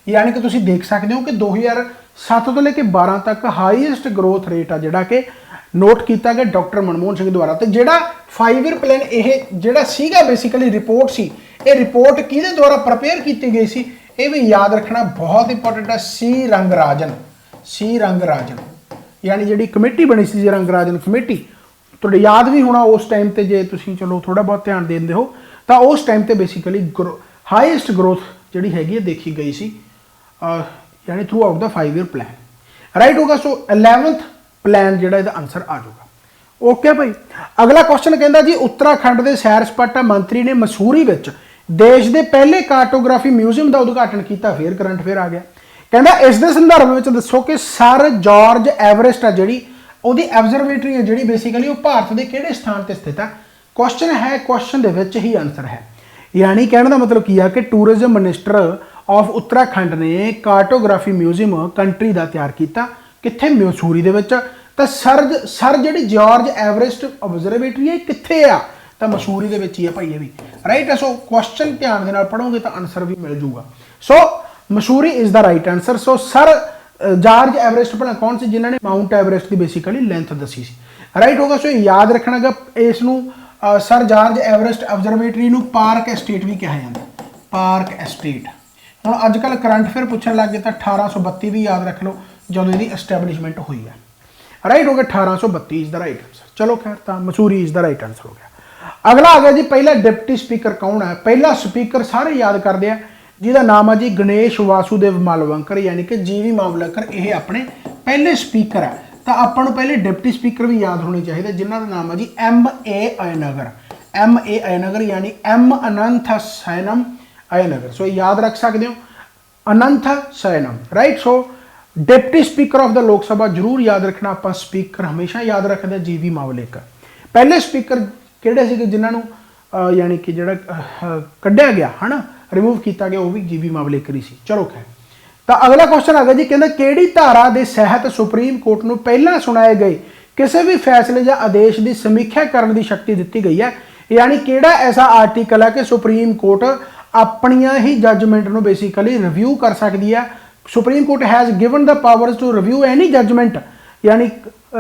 यानी कि तुसीं देख सकते हो कि 2007 तो लेके 12 तक हाईएस्ट ग्रोथ रेट आ जोड़ा कि नोट किया गया डॉक्टर मनमोहन सिंह द्वारा। तो जोड़ा 5 ईयर प्लान ये जोड़ा सीगा बेसिकली रिपोर्ट सी, ये रिपोर्ट किहदे द्वारा प्रिपेयर की गई सी? ये भी याद रखना बहुत इंपॉर्टेंट है। सी रंगराजन। सी रंगराजन यानी जी कमेटी बनी सी रंगराजन कमेटी, तो याद भी होना उस टाइम पर जे तुसीं चलो थोड़ा बहुत ध्यान देंदे हो तो उस टाइम पर बेसिकली हाईएस्ट ग्रोथ जी हैगी देखी गई सी यानी through out the 5 year plan. Right होगा। सो 11th प्लान जो आंसर आ जाऊगा। ओके भाई अगला क्वेश्चन कहता जी उत्तराखंड के सैर सपाटा मंत्री ने मसूरी में देश के पहले कार्टोग्राफी म्यूजियम का उद्घाटन किया। फिर करंट फेयर आ गया। कहना इस संदर्भ में दसो कि सर जॉर्ज एवरेस्ट है जी ਉਹਦੀ ਐਬਜ਼ਰਵੇਟਰੀ है जी बेसिकली वो भारत के किहड़े स्थान पर स्थित है? क्वेश्चन है, क्वेश्चन दे विच ही आंसर है। यानी कहने का मतलब की है कि टूरिज्म मिनिस्टर ऑफ उत्तराखंड ने कार्टोग्राफी म्यूजियम कंट्री का तैयार किया। कित्थे? मसूरी दे विच। तो सर जी जॉर्ज एवरेस्ट ऑब्जरवेटरी है कित्थे आ? तो मसूरी दे विच ही है भाई ये भी। राइट है। सो क्वेश्चन ध्यान दे नाल पढ़ोगे तो आंसर भी मिल जूगा। So Mussoorie is the right answer. So sir George Everest भला कौन सी जिन्होंने माउंट एवरेस्ट की बेसिकली लेंथ दसी सी। राइट होगा। सो याद रखना गा इसनूं सर जॉर्ज एवरेस्ट ऑब्जरवेटरी नूं पार्क एस्टेट भी कहा जाता है। पार्क एस्टेट हुण अजकल करंट फेयर पूछण लग गए तो 1832 भी याद रख लो जदों इसकी एस्टैबलिशमेंट हुई है। राइट हो गया 1832 इज द राइट आंसर। चलो खैर तो Mussoorie is the right answer हो गया। अगला आ गया जी पहला डिप्टी स्पीकर कौन है? पहला स्पीकर सारे याद करते हैं जिसका नाम है जी गणेश वासुदेव मालवंकर यानी कि GV मालवंकर। ये अपने पहले स्पीकर है। तो आपको पहले डिप्टी स्पीकर भी याद होने चाहिए जिन्हों का नाम है जी MA अयनगर। MA अयनगर यानी M अनंत सैनम अयनगर। सो याद रख सकते हो Ananthasayanam. Right. So deputy speaker of the Lok Sabha जरूर याद रखना। आप स्पीकर हमेशा याद रखते हैं GV मावलेकर। पहले स्पीकर किहड़े सीगे जिन्होंने यानी कि जिहड़ा कढ़िया गया है ना, रिमूव किया गया, वो भी GV मावलेकर ही सी। चलो खैर। तो अगला क्वेश्चन आ गया जी कहना किहड़ी धारा के सहत सुप्रीम कोर्ट नूं पहला सुनाए गए किसी भी फैसले या आदेश की समीक्षा करने की शक्ति दी गई है? यानी किहड़ा ऐसा आर्टिकल है कि सुप्रीम कोर्ट अपनियां ही जजमेंट नूं बेसिकली रिव्यू कर सकती है। Supreme court has given the powers to review any judgement यानी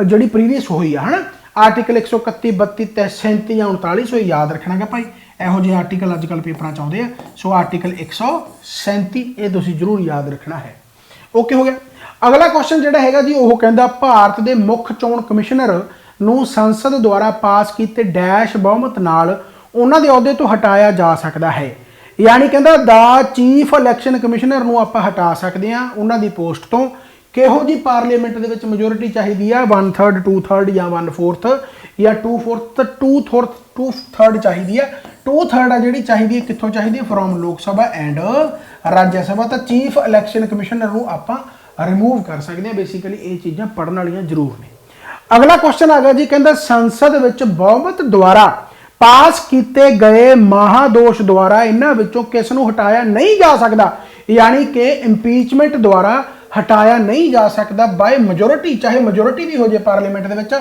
जी प्रीवियस हुई है ना। आर्टिकल 131 32 37 या 39। सो याद रखना है भाई ਇਹੋ ਜਿਹੇ आर्टिकल अजकल पेपर चाहते हैं। सो आर्टिकल 137 ये तुसीं जरूर याद रखना है। ओके हो गया। अगला क्वेश्चन जिहड़ा हैगा जी वो कहता भारत के मुख्य चोण कमिश्नर नूं संसद द्वारा पास किए डैश बहुमत नाल उन्हां दे अहुदे तो हटाया जा सकता है। यानी कहता द चीफ इलैक्शन कमिश्नर नूं आपां हटा सकते हैं उन्हां दी पोस्ट तो। किहो जी पार्लीमेंट दे विच मेजोरिटी चाहिए है? 1/3 2/3 या 1/4 या 2/4 2/3 चाहिए है। 2/3 है जी चाहिए कितों चाहिए? फ्रॉम लोक सभा एंड राज्य सभा। तो चीफ इलैक्शन कमिश्नर को आप रिमूव कर सकते हैं। बेसिकली ये चीज़ां पढ़ने वाली जरूर ने। अगला क्वेश्चन आ गया जी कहता संसद विच बहुमत द्वारा पास किए गए महादोष द्वारा इन्हां विचों किस नूं हटाया नहीं जा सकता? यानी कि इंपीचमेंट द्वारा हटाया नहीं जा सकता बाय मेजोरिटी, चाहे मेजोरिटी भी हो जाए पार्लीमेंट दे विच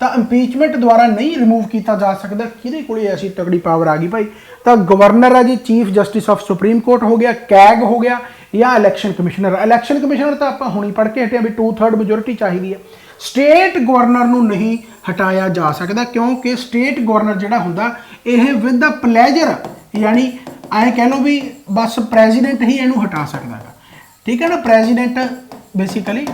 तो इंपीचमेंट द्वारा नहीं रिमूव किया जा सकता। किहदे कोल ऐसी तगड़ी पावर आ गई भाई? तो गवर्नर है जी, chief justice of supreme court हो गया, कैग हो गया या इलैक्शन कमिश्नर। इलैक्शन कमिश्नर तो आप हुणी पढ़ के हटे भी 2/3 मेजोरिटी चाहिए है। स्टेट गवर्नर नूं नहीं हटाया जा सकता क्योंकि स्टेट गवर्नर जिहड़ा हुंदा यह विद द प्लैजर यानी ऐ कह लो भी बस प्रेजिडेंट ही इहनूं हटा सकदा है, ठीक है ना। प्रेजिडेंट बेसिकली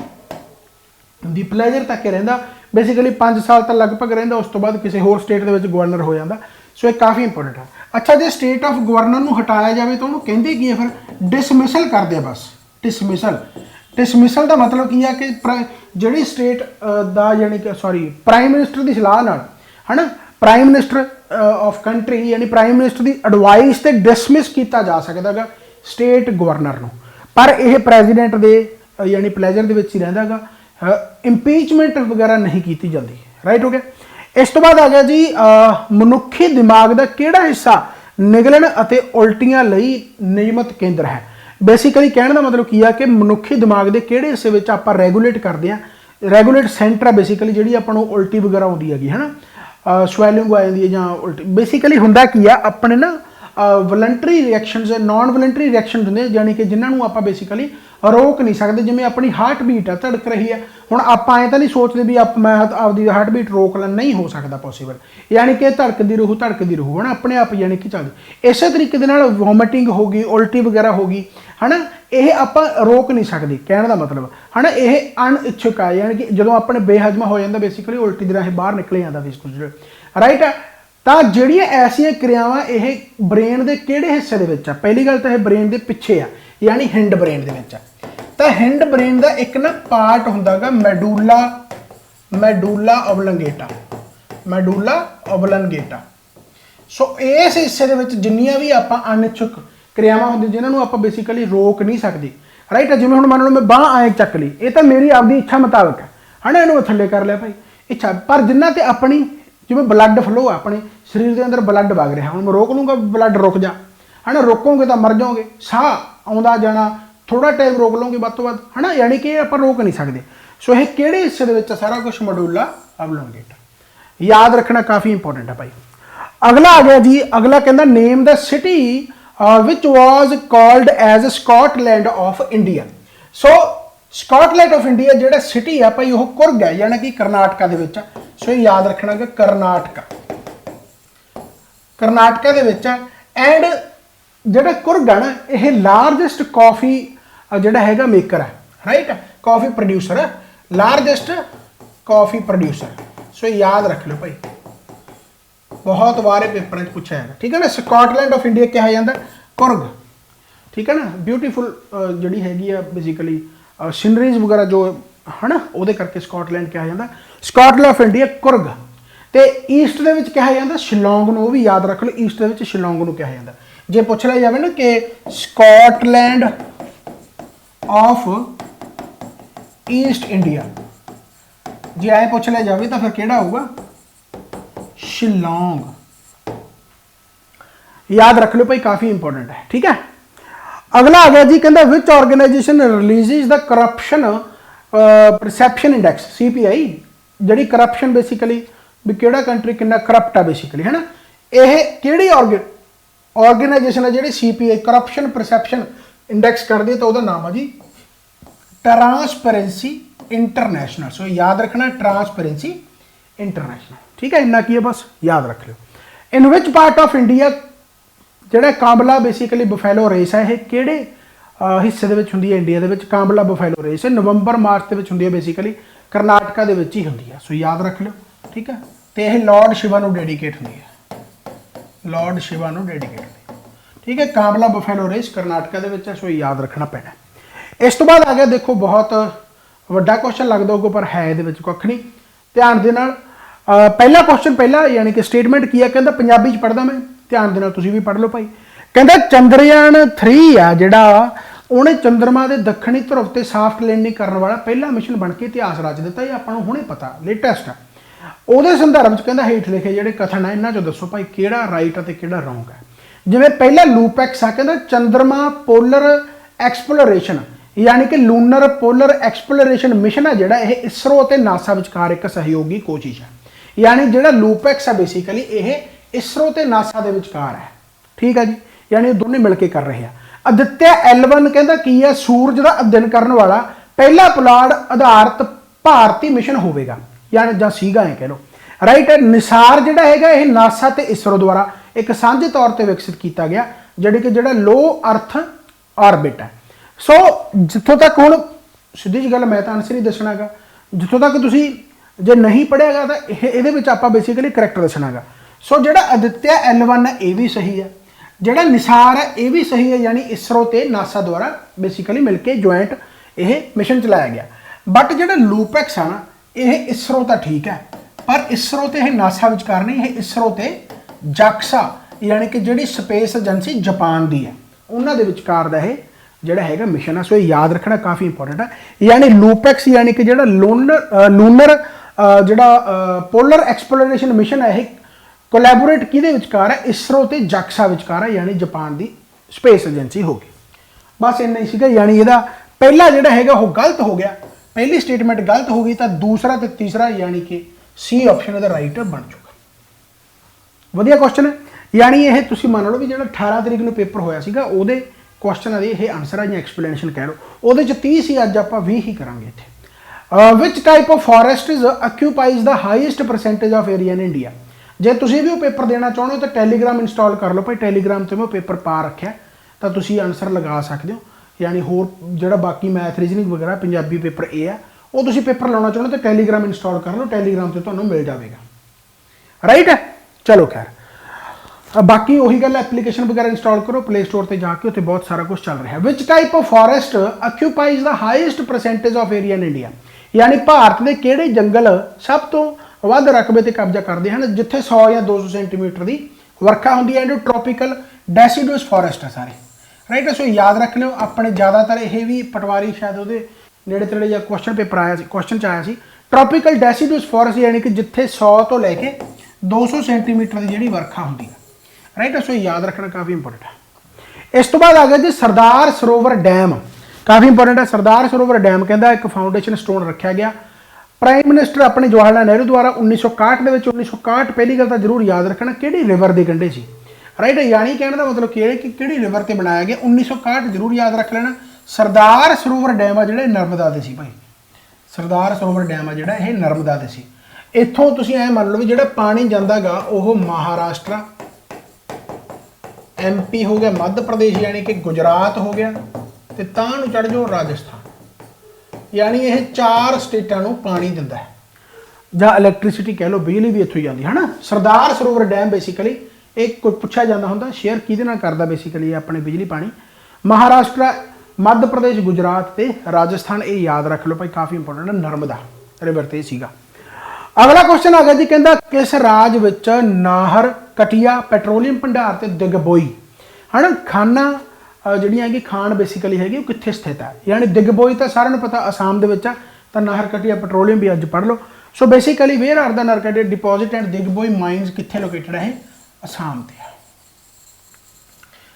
दी प्लैजर तक रहिंदा, बेसिकली 5 साल तक लगभग रहिंदा, उस तो बाद किसी होर स्टेट दे विच गवर्नर हो जाता। सो ये काफ़ी इंपोर्टेंट है। अच्छा जो स्टेट ऑफ गवर्नर नूं हटाया जाए तो उन्होंने कहते की है फिर डिसमिसल कर दिया, बस डिसमिसल। डिसमिसल का मतलब की है कि जिहड़ी स्टेट दा यानी कि सॉरी प्राइम मिनिस्टर की सलाह नाल है ना, प्राइम मिनिस्टर ऑफ कंट्री यानी प्राइम मिनिस्टर की एडवाइस से डिसमिस किया जा सकता है स्टेट गवर्नर नूं, पर यह प्रेजिडेंट दे यानी प्लैजर दे विच ही रहिंदा गा। इंपीचमेंट वगैरह नहीं की जाती। राइट हो गया। इस तो बाद आ गया जी मनुखी दिमाग का किहड़ा हिस्सा निगलन अते उल्टियां लई नियमित केंद्र है। बेसिकली कहने का मतलब की है कि मनुखी दिमाग के किहड़े हिस्से विच आपां रेगूलेट करते हैं, रेगूलेट सेंटर है बेसिकली जिहड़ी आपां नूं उल्टी वगैरह आउंदी हैगी है ना, स्वैलिंग आ जाती है जां उल्टी। बेसिकली हुंदा की है अपने ना वलंटरी रिएक्शनस नॉन वलंटरी रिएक्शन होंगे यानी कि जिन्होंने आप बेसिकली रोक नहीं सकते। जिमें अपनी हार्ट बीट है धड़क रही है, हुण आप ऐ तो नहीं सोचते भी मैं आपकी हार्ट बीट रोक ला, नहीं हो सकता पॉसीबल, यानी कि धड़कती रहू है ना अपने आप यानी कि चलती। इस तरीके वॉमिटिंग होगी उल्टी वगैरह होगी है ना, यह आप रोक नहीं सकते। कहने का मतलब है ना यह अनइच्छुक है यानी कि जो अपने बेहजमा हो जाता बेसिकली उल्टी दे राही बाहर निकल जाता फिजिकल। राइट है। तो जिहड़ियां ऐसियां क्रियावां यह ब्रेन के किहड़े हिस्से दे विच आ, पहली गल तो यह ब्रेन के पिछे आ यानी हिंड ब्रेन दे विच आ। तो हिंड ब्रेन का एक ना पार्ट हुंदा गा मैडूला ऑबलंगेटा, मैडूला ऑबलंगेटा। सो इस हिस्से दे विच जिन्नियां भी आपां अनिच्छुक क्रियावां होंदियां जिन्हां आपां बेसिकली रोक नहीं सकते। राइट है। जिवें हुण मान लो मैं बांह आए चक ली, ये तो मेरी आपकी इच्छा मुताबिक है ना, इहनूं थल्ले कर लिया भाई इच्छा, पर जिन्हां ते अपनी जिवें ब्लड फ्लो है अपने शरीर के अंदर ब्लड वग रहा, हुण मैं रोक लूँगा ब्लड रुक जा है ना, रोकोगे तो मर जाओगे, साह आउंदा जाना थोड़ा टाइम रोक लोगे वध तो वध है ना, यानी कि आप रोक नहीं सकते। सो यह किहड़े हिस्से दे विच सारा कुछ मैडूला ऑबलंगेटा, याद रखना काफ़ी इंपॉर्टेंट है भाई। अगला आ गया जी, अगला कहता name the city which was called as Scotland of India. So Scotland of India जो सिटी है भाई वह कुर्ग है यानी कि कर्नाटका दे विच। सो याद रखना कि कर्नाटका दे विच है। एंड जो कुर्ग है ना यह लारजेस्ट कॉफी जोड़ा है मेकर है। राइट है, कॉफी प्रोड्यूसर है, लारजेस्ट कॉफी प्रोड्यूसर। सो याद रख लो भाई, बहुत बारे पेपर पूछा है। ठीक है ना, स्कॉटलैंड ऑफ इंडिया क्या है कुर्ग। ठीक है ना, ब्यूटीफुल जी हैगी बेसिकली सीनरीज वगैरह जो है ना वो करके स्कॉटलैंड क्या है स्कॉटलैंड ऑफ इंडिया कुर्ग। तो ईस्ट के क्या है शिलोंग नूं, वो भी याद रख लो, ईस्ट के शिलोंग नूं क्या है। जे पूछ लिया जाए ना कि स्कॉटलैंड ऑफ ईस्ट इंडिया, जे आए पूछ लिया जाए तो फिर केड़ा होगा शिलोंग। याद रख लो भाई, काफी इंपॉर्टेंट है। ठीक है। अगला आ गया जी, कहता which organisation releases the corruption perception index CPI, जी करप्शन बेसिकली भी केड़ा कंट्री कितना करप्ट है बेसिकली है ना, यह केड़ी ऑर्गेनाइजेशन है जी CPI करप्शन परसैप्शन इंडेक्स कर दी, तो वह नाम है जी ट्रांसपेरेंसी इंटरनेशनल। सो याद रखना ट्रांसपेरेंसी इंटरनेशनल। ठीक है, इन्ना की है बस याद रख लो। इन विच पार्ट ऑफ इंडिया जोड़ा कांबला बेसिकली बफैलो रेस है, यह किहड़े हिस्से दे विच हुंदी है इंडिया दे विच कांबला बफैलो रेस नवंबर मार्च के हुंदी है बेसिकली कर्नाटका दे विच ही हुंदी है। सो याद रख लो। ठीक है, तो यह लॉर्ड शिवा नूं डेडिकेट हुंदी है, लॉर्ड शिवा नूं डेडिकेट हुंदी है। ठीक है, कांबला बफैलो रेस कर्नाटका दे विच है। सो याद रखना पैना। इस तो बाद आ गया देखो बहुत वड्डा क्वेश्चन लगदा होगा पर है इहदे विच कख नहीं, ध्यान दे नाल। पहला क्वेश्चन पहला यानी कि स्टेटमेंट की है, कहता पंजाबी च पढ़दा मैं, ध्यान देना तुसीं भी पढ़ लो भाई। कहता चंद्रयान 3 आ जिहड़ा उन्हें चंद्रमा के दक्षिणी ध्रुव से साफ्ट लैंडिंग करने वाला पहला मिशन बन के इतिहास रच दिता। ये आपां नूं हुणे पता लेटेस्ट है। उहदे संदर्भ च कहता हेठ लिखे जिहड़े कथन है इन्हां चों दसो भाई किहड़ा राइट है ते किहड़ा रॉन्ग है। जिवें पहला लूपैक्स आ, कहता चंद्रमा पोलर एक्सप्लोरेशन यानी कि लूनर पोलर एक्सप्लोरेशन मिशन है जिहड़ा यह इसरो और नासा विचकार एक सहयोगी कोशिश है। यानी जिहड़ा लूपैक्स है बेसिकली यह इसरो ते नासा दे विचकार है। ठीक है जी, यानी दोनों मिलकर कर रहे हैं। ਆਦਿਤਿਆ L1 ਕਹਿੰਦਾ ਕੀ ਹੈ, ਸੂਰਜ ਦਾ ਅਧਿਐਨ ਕਰਨ ਵਾਲਾ ਪਹਿਲਾ ਪੁਲਾੜ ਆਧਾਰਿਤ ਭਾਰਤੀ ਮਿਸ਼ਨ ਹੋਵੇਗਾ, ਯਾਨੀ ਜਾਂ ਸੀਗਾ ਇਹ ਕਹਿ ਲਓ। ਰਾਈਟ ਹੈ। ਨਿਸਾਰ ਜਿਹੜਾ ਹੈਗਾ ਇਹ ਨਾਸਾ ਤੇ ਇਸਰੋ ਦੁਆਰਾ ਇੱਕ ਸਾਂਝੇ ਤੌਰ ਤੇ ਵਿਕਸਿਤ ਕੀਤਾ ਗਿਆ, ਜਿਹੜਾ ਲੋ ਅਰਥ ਆਰਬਿਟ ਹੈ। ਸੋ ਜਿੱਥੋਂ ਤੱਕ ਹੁਣ ਸਿੱਧੀ ਜੀ ਗੱਲ, ਮੈਂ ਤਾਂ ਆਨਸਰ ਹੀ ਦੱਸਣਾਗਾ, ਜਿੱਥੋਂ ਤੱਕ ਤੁਸੀਂ ਜੇ ਨਹੀਂ ਪੜ੍ਹਿਆਗਾ ਤਾਂ ਇਹਦੇ ਵਿੱਚ ਆਪਾਂ ਬੇਸਿਕਲੀ ਕਰੈਕਟ ਦੱਸਣਾਗਾ। ਸੋ ਜਿਹੜਾ ਆਦਿਤਿਆ L1 ਹੈ ਇਹ ਵੀ ਸਹੀ ਹੈ, ਜਿਹੜਾ ਨਿਸਾਰ ਹੈ ਇਹ ਵੀ ਸਹੀ ਹੈ, ਯਾਨੀ ਇਸਰੋ ਤੇ ਨਾਸਾ ਦੁਆਰਾ ਬੇਸਿਕਲੀ ਮਿਲ ਕੇ ਜੁਆਇੰਟ ਇਹ ਮਿਸ਼ਨ ਚਲਾਇਆ ਗਿਆ। ਬਟ ਜਿਹੜਾ ਲੂਪੈਕਸ ਆ ਨਾ ਇਹ ਇਸਰੋ ਤਾਂ ਠੀਕ ਹੈ, ਪਰ ਇਸਰੋ ਤੇ ਇਹ ਨਾਸਾ ਵਿਚਕਾਰ ਨਹੀਂ, ਇਹ ਇਸਰੋ ਤੇ ਜਾਕਸਾ ਯਾਨੀ ਕਿ ਜਿਹੜੀ ਸਪੇਸ ਏਜੰਸੀ ਜਾਪਾਨ ਦੀ ਹੈ ਉਹਨਾਂ ਦੇ ਵਿਚਕਾਰ ਦਾ ਇਹ ਜਿਹੜਾ ਹੈਗਾ ਮਿਸ਼ਨ ਆ। ਸੋ ਇਹ ਯਾਦ ਰੱਖਣਾ ਕਾਫੀ ਇੰਪੋਰਟੈਂਟ ਹੈ। ਯਾਨੀ ਲੂਪੈਕਸ ਯਾਨੀ ਕਿ ਜਿਹੜਾ ਲੂਨਰ ਜਿਹੜਾ ਪੋਲਰ ਐਕਸਪਲੋਰੇਸ਼ਨ ਮਿਸ਼ਨ ਹੈ ਇਹ ਕੋਲੈਬੋਰੇਟ ਕਿਹਦੇ ਵਿਚਕਾਰ ਹੈ, ਇਸਰੋ ਤੇ ਜਾਕਸਾ ਵਿਚਕਾਰ ਹੈ, ਯਾਨੀ ਜਾਪਾਨ ਦੀ ਸਪੇਸ ਏਜੰਸੀ ਹੋ ਗਈ। ਬਸ ਇੰਨਾ ਹੀ ਸੀਗਾ। ਯਾਨੀ ਇਹਦਾ ਪਹਿਲਾ ਜਿਹੜਾ ਹੈਗਾ ਉਹ ਗਲਤ ਹੋ ਗਿਆ, ਪਹਿਲੀ ਸਟੇਟਮੈਂਟ ਗਲਤ ਹੋ ਗਈ, ਤਾਂ ਦੂਸਰਾ ਤੇ ਤੀਸਰਾ ਯਾਨੀ ਕਿ ਸੀ ਆਪਸ਼ਨ ਇਹਦਾ ਰਾਈਟ ਬਣ ਚੁੱਕਾ। ਵਧੀਆ ਕੁਐਸਚਨ ਹੈ। ਯਾਨੀ ਇਹ ਤੁਸੀਂ ਮੰਨ ਲਓ ਵੀ ਜਿਹੜਾ 18 ਤਰੀਕ ਨੂੰ ਪੇਪਰ ਹੋਇਆ ਸੀਗਾ ਉਹਦੇ ਕੁਐਸਚਨ ਦੇ ਇਹ ਆਨਸਰ ਆ ਜਾਂ ਐਕਸਪਲੇਨੇਸ਼ਨ ਕਹਿ ਲਓ, ਉਹਦੇ ਚ 30 ਸੀ, ਅੱਜ ਆਪਾਂ 20 ਹੀ ਕਰਾਂਗੇ ਇੱਥੇ। Which type of forest is occupies the highest percentage of area in India. ਜੇ ਤੁਸੀਂ ਵੀ ਉਹ ਪੇਪਰ ਦੇਣਾ ਚਾਹੁੰਦੇ ਹੋ ਤਾਂ ਟੈਲੀਗ੍ਰਾਮ ਇੰਸਟਾਲ ਕਰ ਲਓ ਭਾਈ, ਟੈਲੀਗ੍ਰਾਮ ਤੇ ਮੈਂ ਪੇਪਰ ਪਾ ਰੱਖਿਆ, ਤਾਂ ਤੁਸੀਂ ਆਨਸਰ ਲਗਾ ਸਕਦੇ ਹੋ। ਯਾਨੀ ਹੋਰ ਜਿਹੜਾ ਬਾਕੀ ਮੈਥ ਰੀਜ਼ਨਿੰਗ ਵਗੈਰਾ ਪੰਜਾਬੀ ਪੇਪਰ ਇਹ ਆ, ਉਹ ਤੁਸੀਂ ਪੇਪਰ ਲਾਉਣਾ ਚਾਹੁੰਦੇ ਤਾਂ ਟੈਲੀਗ੍ਰਾਮ ਇੰਸਟਾਲ ਕਰ ਲਓ, ਟੈਲੀਗ੍ਰਾਮ ਤੇ ਤੁਹਾਨੂੰ ਮਿਲ ਜਾਵੇਗਾ। ਰਾਈਟ ਹੈ। ਚਲੋ ਖੈਰ, ਬਾਕੀ ਉਹੀ ਗੱਲ, ਐਪਲੀਕੇਸ਼ਨ ਵਗੈਰਾ ਇੰਸਟਾਲ ਕਰੋ ਪਲੇ ਸਟੋਰ ਤੇ ਜਾ ਕੇ, ਉੱਥੇ ਬਹੁਤ ਸਾਰਾ ਕੁਝ ਚੱਲ ਰਿਹਾ। Which type of forest occupies the highest percentage of area in India. ਯਾਨੀ ਭਾਰਤ ਦੇ ਕਿਹੜੇ ਜੰਗਲ ਸਭ ਤੋਂ ਵੱਧ ਰਕਬੇ ਤੇ ਕਬਜ਼ਾ ਕਰਦੇ ਹਨ, ਜਿੱਥੇ 100 ਜਾਂ 200 ਸੈਂਟੀਮੀਟਰ ਦੀ ਵਰਖਾ ਹੁੰਦੀ ਹੈ। ਟ੍ਰੋਪੀਕਲ ਡੈਸੀਡੂਅਸ ਫੋਰੈਸਟ ਹੈ ਸਾਰੇ। ਰਾਈਟ ਹੈ। ਸੋ ਯਾਦ ਰੱਖ ਲਿਓ, ਆਪਣੇ ਜ਼ਿਆਦਾਤਰ ਇਹ ਵੀ ਪਟਵਾਰੀ ਸ਼ਾਇਦ ਉਹਦੇ ਨੇੜੇ ਤੇੜੇ ਜਾਂ ਕੁਐਸਚਨ ਪੇਪਰ ਆਇਆ ਸੀ, ਕੁਐਸਚਨ 'ਚ ਆਇਆ ਸੀ ਟ੍ਰੋਪੀਕਲ ਡੈਸੀਡੂਅਸ ਫੋਰੈਸਟ, ਯਾਨੀ ਕਿ ਜਿੱਥੇ 100 ਤੋਂ ਲੈ ਕੇ 200 ਸੈਂਟੀਮੀਟਰ ਦੀ ਜਿਹੜੀ ਵਰਖਾ ਹੁੰਦੀ ਹੈ। ਰਾਈਟ ਹੈ। ਸੋ ਯਾਦ ਰੱਖਣਾ ਕਾਫੀ ਇੰਪੋਰਟੈਂਟ ਹੈ। ਇਸ ਤੋਂ ਬਾਅਦ ਆ ਗਿਆ ਜੀ ਸਰਦਾਰ ਸਰੋਵਰ ਡੈਮ, ਕਾਫੀ ਇੰਪੋਰਟੈਂਟ ਹੈ। ਸਰਦਾਰ ਸਰੋਵਰ ਡੈਮ ਕਹਿੰਦਾ ਇੱਕ ਫਾਊਂਡੇਸ਼ਨ ਸਟੋਨ ਰੱਖਿਆ ਗਿਆ ਪ੍ਰਾਈਮ ਮਿਨਿਸਟਰ ਆਪਣੇ ਜਵਾਹਰ ਲਾਲ ਨਹਿਰੂ ਦੁਆਰਾ 1961 ਦੇ ਵਿੱਚ। 1961 ਪਹਿਲੀ ਗੱਲ ਤਾਂ ਜ਼ਰੂਰ ਯਾਦ ਰੱਖਣਾ ਕਿਹੜੀ ਰਿਵਰ ਦੇ ਕੰਢੇ ਸੀ। ਰਾਈਟ ਹੈ। ਯਾਨੀ ਕਹਿਣ ਦਾ ਮਤਲਬ ਕਿ ਕਿਹੜੀ ਰਿਵਰ ਤੇ ਬਣਾਇਆ ਗਿਆ, 1961 ਜ਼ਰੂਰ ਯਾਦ ਰੱਖ ਲੈਣਾ। ਸਰਦਾਰ ਸਰੋਵਰ ਡੈਮ ਆ ਜਿਹੜਾ ਨਰਮਦਾ ਦੇ ਸੀ ਭਾਈ, ਸਰਦਾਰ ਸਰੋਵਰ ਡੈਮ ਆ ਜਿਹੜਾ ਇਹ ਨਰਮਦਾ ਦੇ ਸੀ। ਇੱਥੋਂ ਤੁਸੀਂ ਐ ਮੰਨ ਲਓ ਵੀ ਜਿਹੜਾ ਪਾਣੀ ਜਾਂਦਾਗਾ ਉਹ ਮਹਾਰਾਸ਼ਟਰ, MP ਹੋ ਗਿਆ, ਮੱਧ ਪ੍ਰਦੇਸ਼ ਯਾਨੀ ਕਿ ਗੁਜਰਾਤ ਹੋ ਗਿਆ, ਤੇ ਤਾਂ ਨੂੰ ਚੜ ਜਾਓ ਰਾਜਸਥਾਨ। ਯਾਨੀ ਇਹ 4 ਸਟੇਟਾਂ ਨੂੰ ਪਾਣੀ ਦਿੰਦਾ ਹੈ, ਜਾਂ ਇਲੈਕਟ੍ਰਿਸਿਟੀ ਕਹਿ ਲਓ, ਬਿਜਲੀ ਵੀ ਇੱਥੋਂ ਹੀ ਜਾਂਦੀ ਹੈ ਨਾ। ਸਰਦਾਰ ਸਰੋਵਰ ਡੈਮ ਬੇਸਿਕਲੀ ਇਹ ਕੋਈ ਪੁੱਛਿਆ ਜਾਂਦਾ ਹੁੰਦਾ ਸ਼ੇਅਰ ਕਿਹਦੇ ਨਾਲ ਕਰਦਾ ਬੇਸਿਕਲੀ ਆਪਣੇ ਬਿਜਲੀ ਪਾਣੀ, ਮਹਾਰਾਸ਼ਟਰ, ਮੱਧ ਪ੍ਰਦੇਸ਼, ਗੁਜਰਾਤ ਤੇ ਰਾਜਸਥਾਨ। ਇਹ ਯਾਦ ਰੱਖ ਲਓ ਭਾਈ, ਕਾਫੀ ਇੰਪੋਰਟੈਂਟ ਹੈ। ਨਰਮਦਾ ਰਿਵਰ ਤੇ ਸੀਗਾ। ਅਗਲਾ ਕੁਐਸਚਨ ਆ ਗਿਆ ਜੀ, ਕਹਿੰਦਾ ਕਿਸ ਰਾਜ ਵਿੱਚ ਨਾਹਰ ਕਟਿਆ ਪੈਟਰੋਲੀਅਮ ਭੰਡਾਰ ਤੇ ਦਿਗਬੋਈ ਹਨਾ ਖਾਨਾ ਜਿਹੜੀਆਂ ਹੈਗੀ ਖਾਨ ਬੇਸਿਕਲੀ ਹੈਗੀ ਉਹ ਕਿੱਥੇ ਸਥਿਤ ਹੈ। ਯਾਨੀ ਦਿਗਬੋਈ ਤਾਂ ਸਾਰਿਆਂ ਨੂੰ ਪਤਾ ਅਸਾਮ ਦੇ ਵਿੱਚ ਆ, ਤਾਂ ਨਾਹਰ ਕਟਿਆ ਪੈਟਰੋਲੀਅਮ ਵੀ ਅੱਜ ਪੜ੍ਹ ਲਓ। So basically where are the Naharkatiya deposit and Digboi mines ਕਿੱਥੇ ਲੋਕੇਟਡ ਹੈ, ਅਸਾਮ ਤੇ ਆ।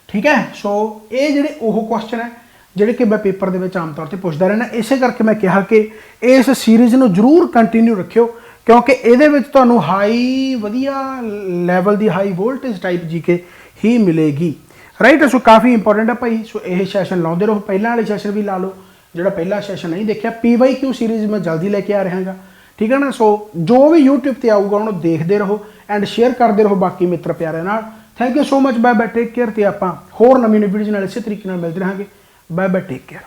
ਠੀਕ ਹੈ। ਸੋ ਇਹ ਜਿਹੜੇ ਉਹ ਕੁਐਸਚਨ ਹੈ ਜਿਹੜੇ ਕਿ ਮੈਂ ਪੇਪਰ ਦੇ ਵਿੱਚ ਆਮ ਤੌਰ ਤੇ ਪੁੱਛਦਾ ਰਹਿਣਾ, ਇਸੇ ਕਰਕੇ ਮੈਂ ਕਿਹਾ ਕਿ ਇਸ ਸੀਰੀਜ਼ ਨੂੰ ਜ਼ਰੂਰ ਕੰਟੀਨਿਊ ਰੱਖਿਓ, ਕਿਉਂਕਿ ਇਹਦੇ ਵਿੱਚ ਤੁਹਾਨੂੰ ਹਾਈ ਵਧੀਆ ਲੈਵਲ ਦੀ ਹਾਈ ਵੋਲਟੇਜ ਟਾਈਪ ਜੀਕੇ ਹੀ ਮਿਲੇਗੀ। ਰਾਈਟ। ਸੋ ਕਾਫੀ ਇੰਪੋਰਟੈਂਟ ਹੈ ਭਾਈ। ਸੋ ਇਹ ਸੈਸ਼ਨ ਲਾਉਂਦੇ ਰਹੋ, ਪਹਿਲਾਂ ਵਾਲੇ ਸੈਸ਼ਨ ਵੀ ਲਾ ਲਓ, ਜਿਹੜਾ ਪਹਿਲਾ ਸੈਸ਼ਨ ਨਹੀਂ ਦੇਖਿਆ। PYQ ਸੀਰੀਜ਼ ਮੈਂ ਜਲਦੀ ਲੈ ਕੇ ਆ ਰਿਹਾਗਾ, ਠੀਕ ਹੈ ਨਾ। ਸੋ ਜੋ ਵੀ YouTube ਤੇ ਆਊਗਾ ਉਹਨੂੰ ਦੇਖਦੇ ਰਹੋ ਐਂਡ ਸ਼ੇਅਰ ਕਰਦੇ ਰਹੋ ਬਾਕੀ ਮਿੱਤਰ ਪਿਆਰਿਆਂ ਨਾਲ। Thank you so much, bye bye, take care. ਤੇ ਆਪਾਂ ਹੋਰ ਨਵੀਂ ਵੀਡੀਓਜ਼ ਨਾਲ ਇਸੇ ਤਰੀਕੇ ਨਾਲ ਮਿਲਦੇ ਰਹਾਂਗੇ। Bye bye, take care.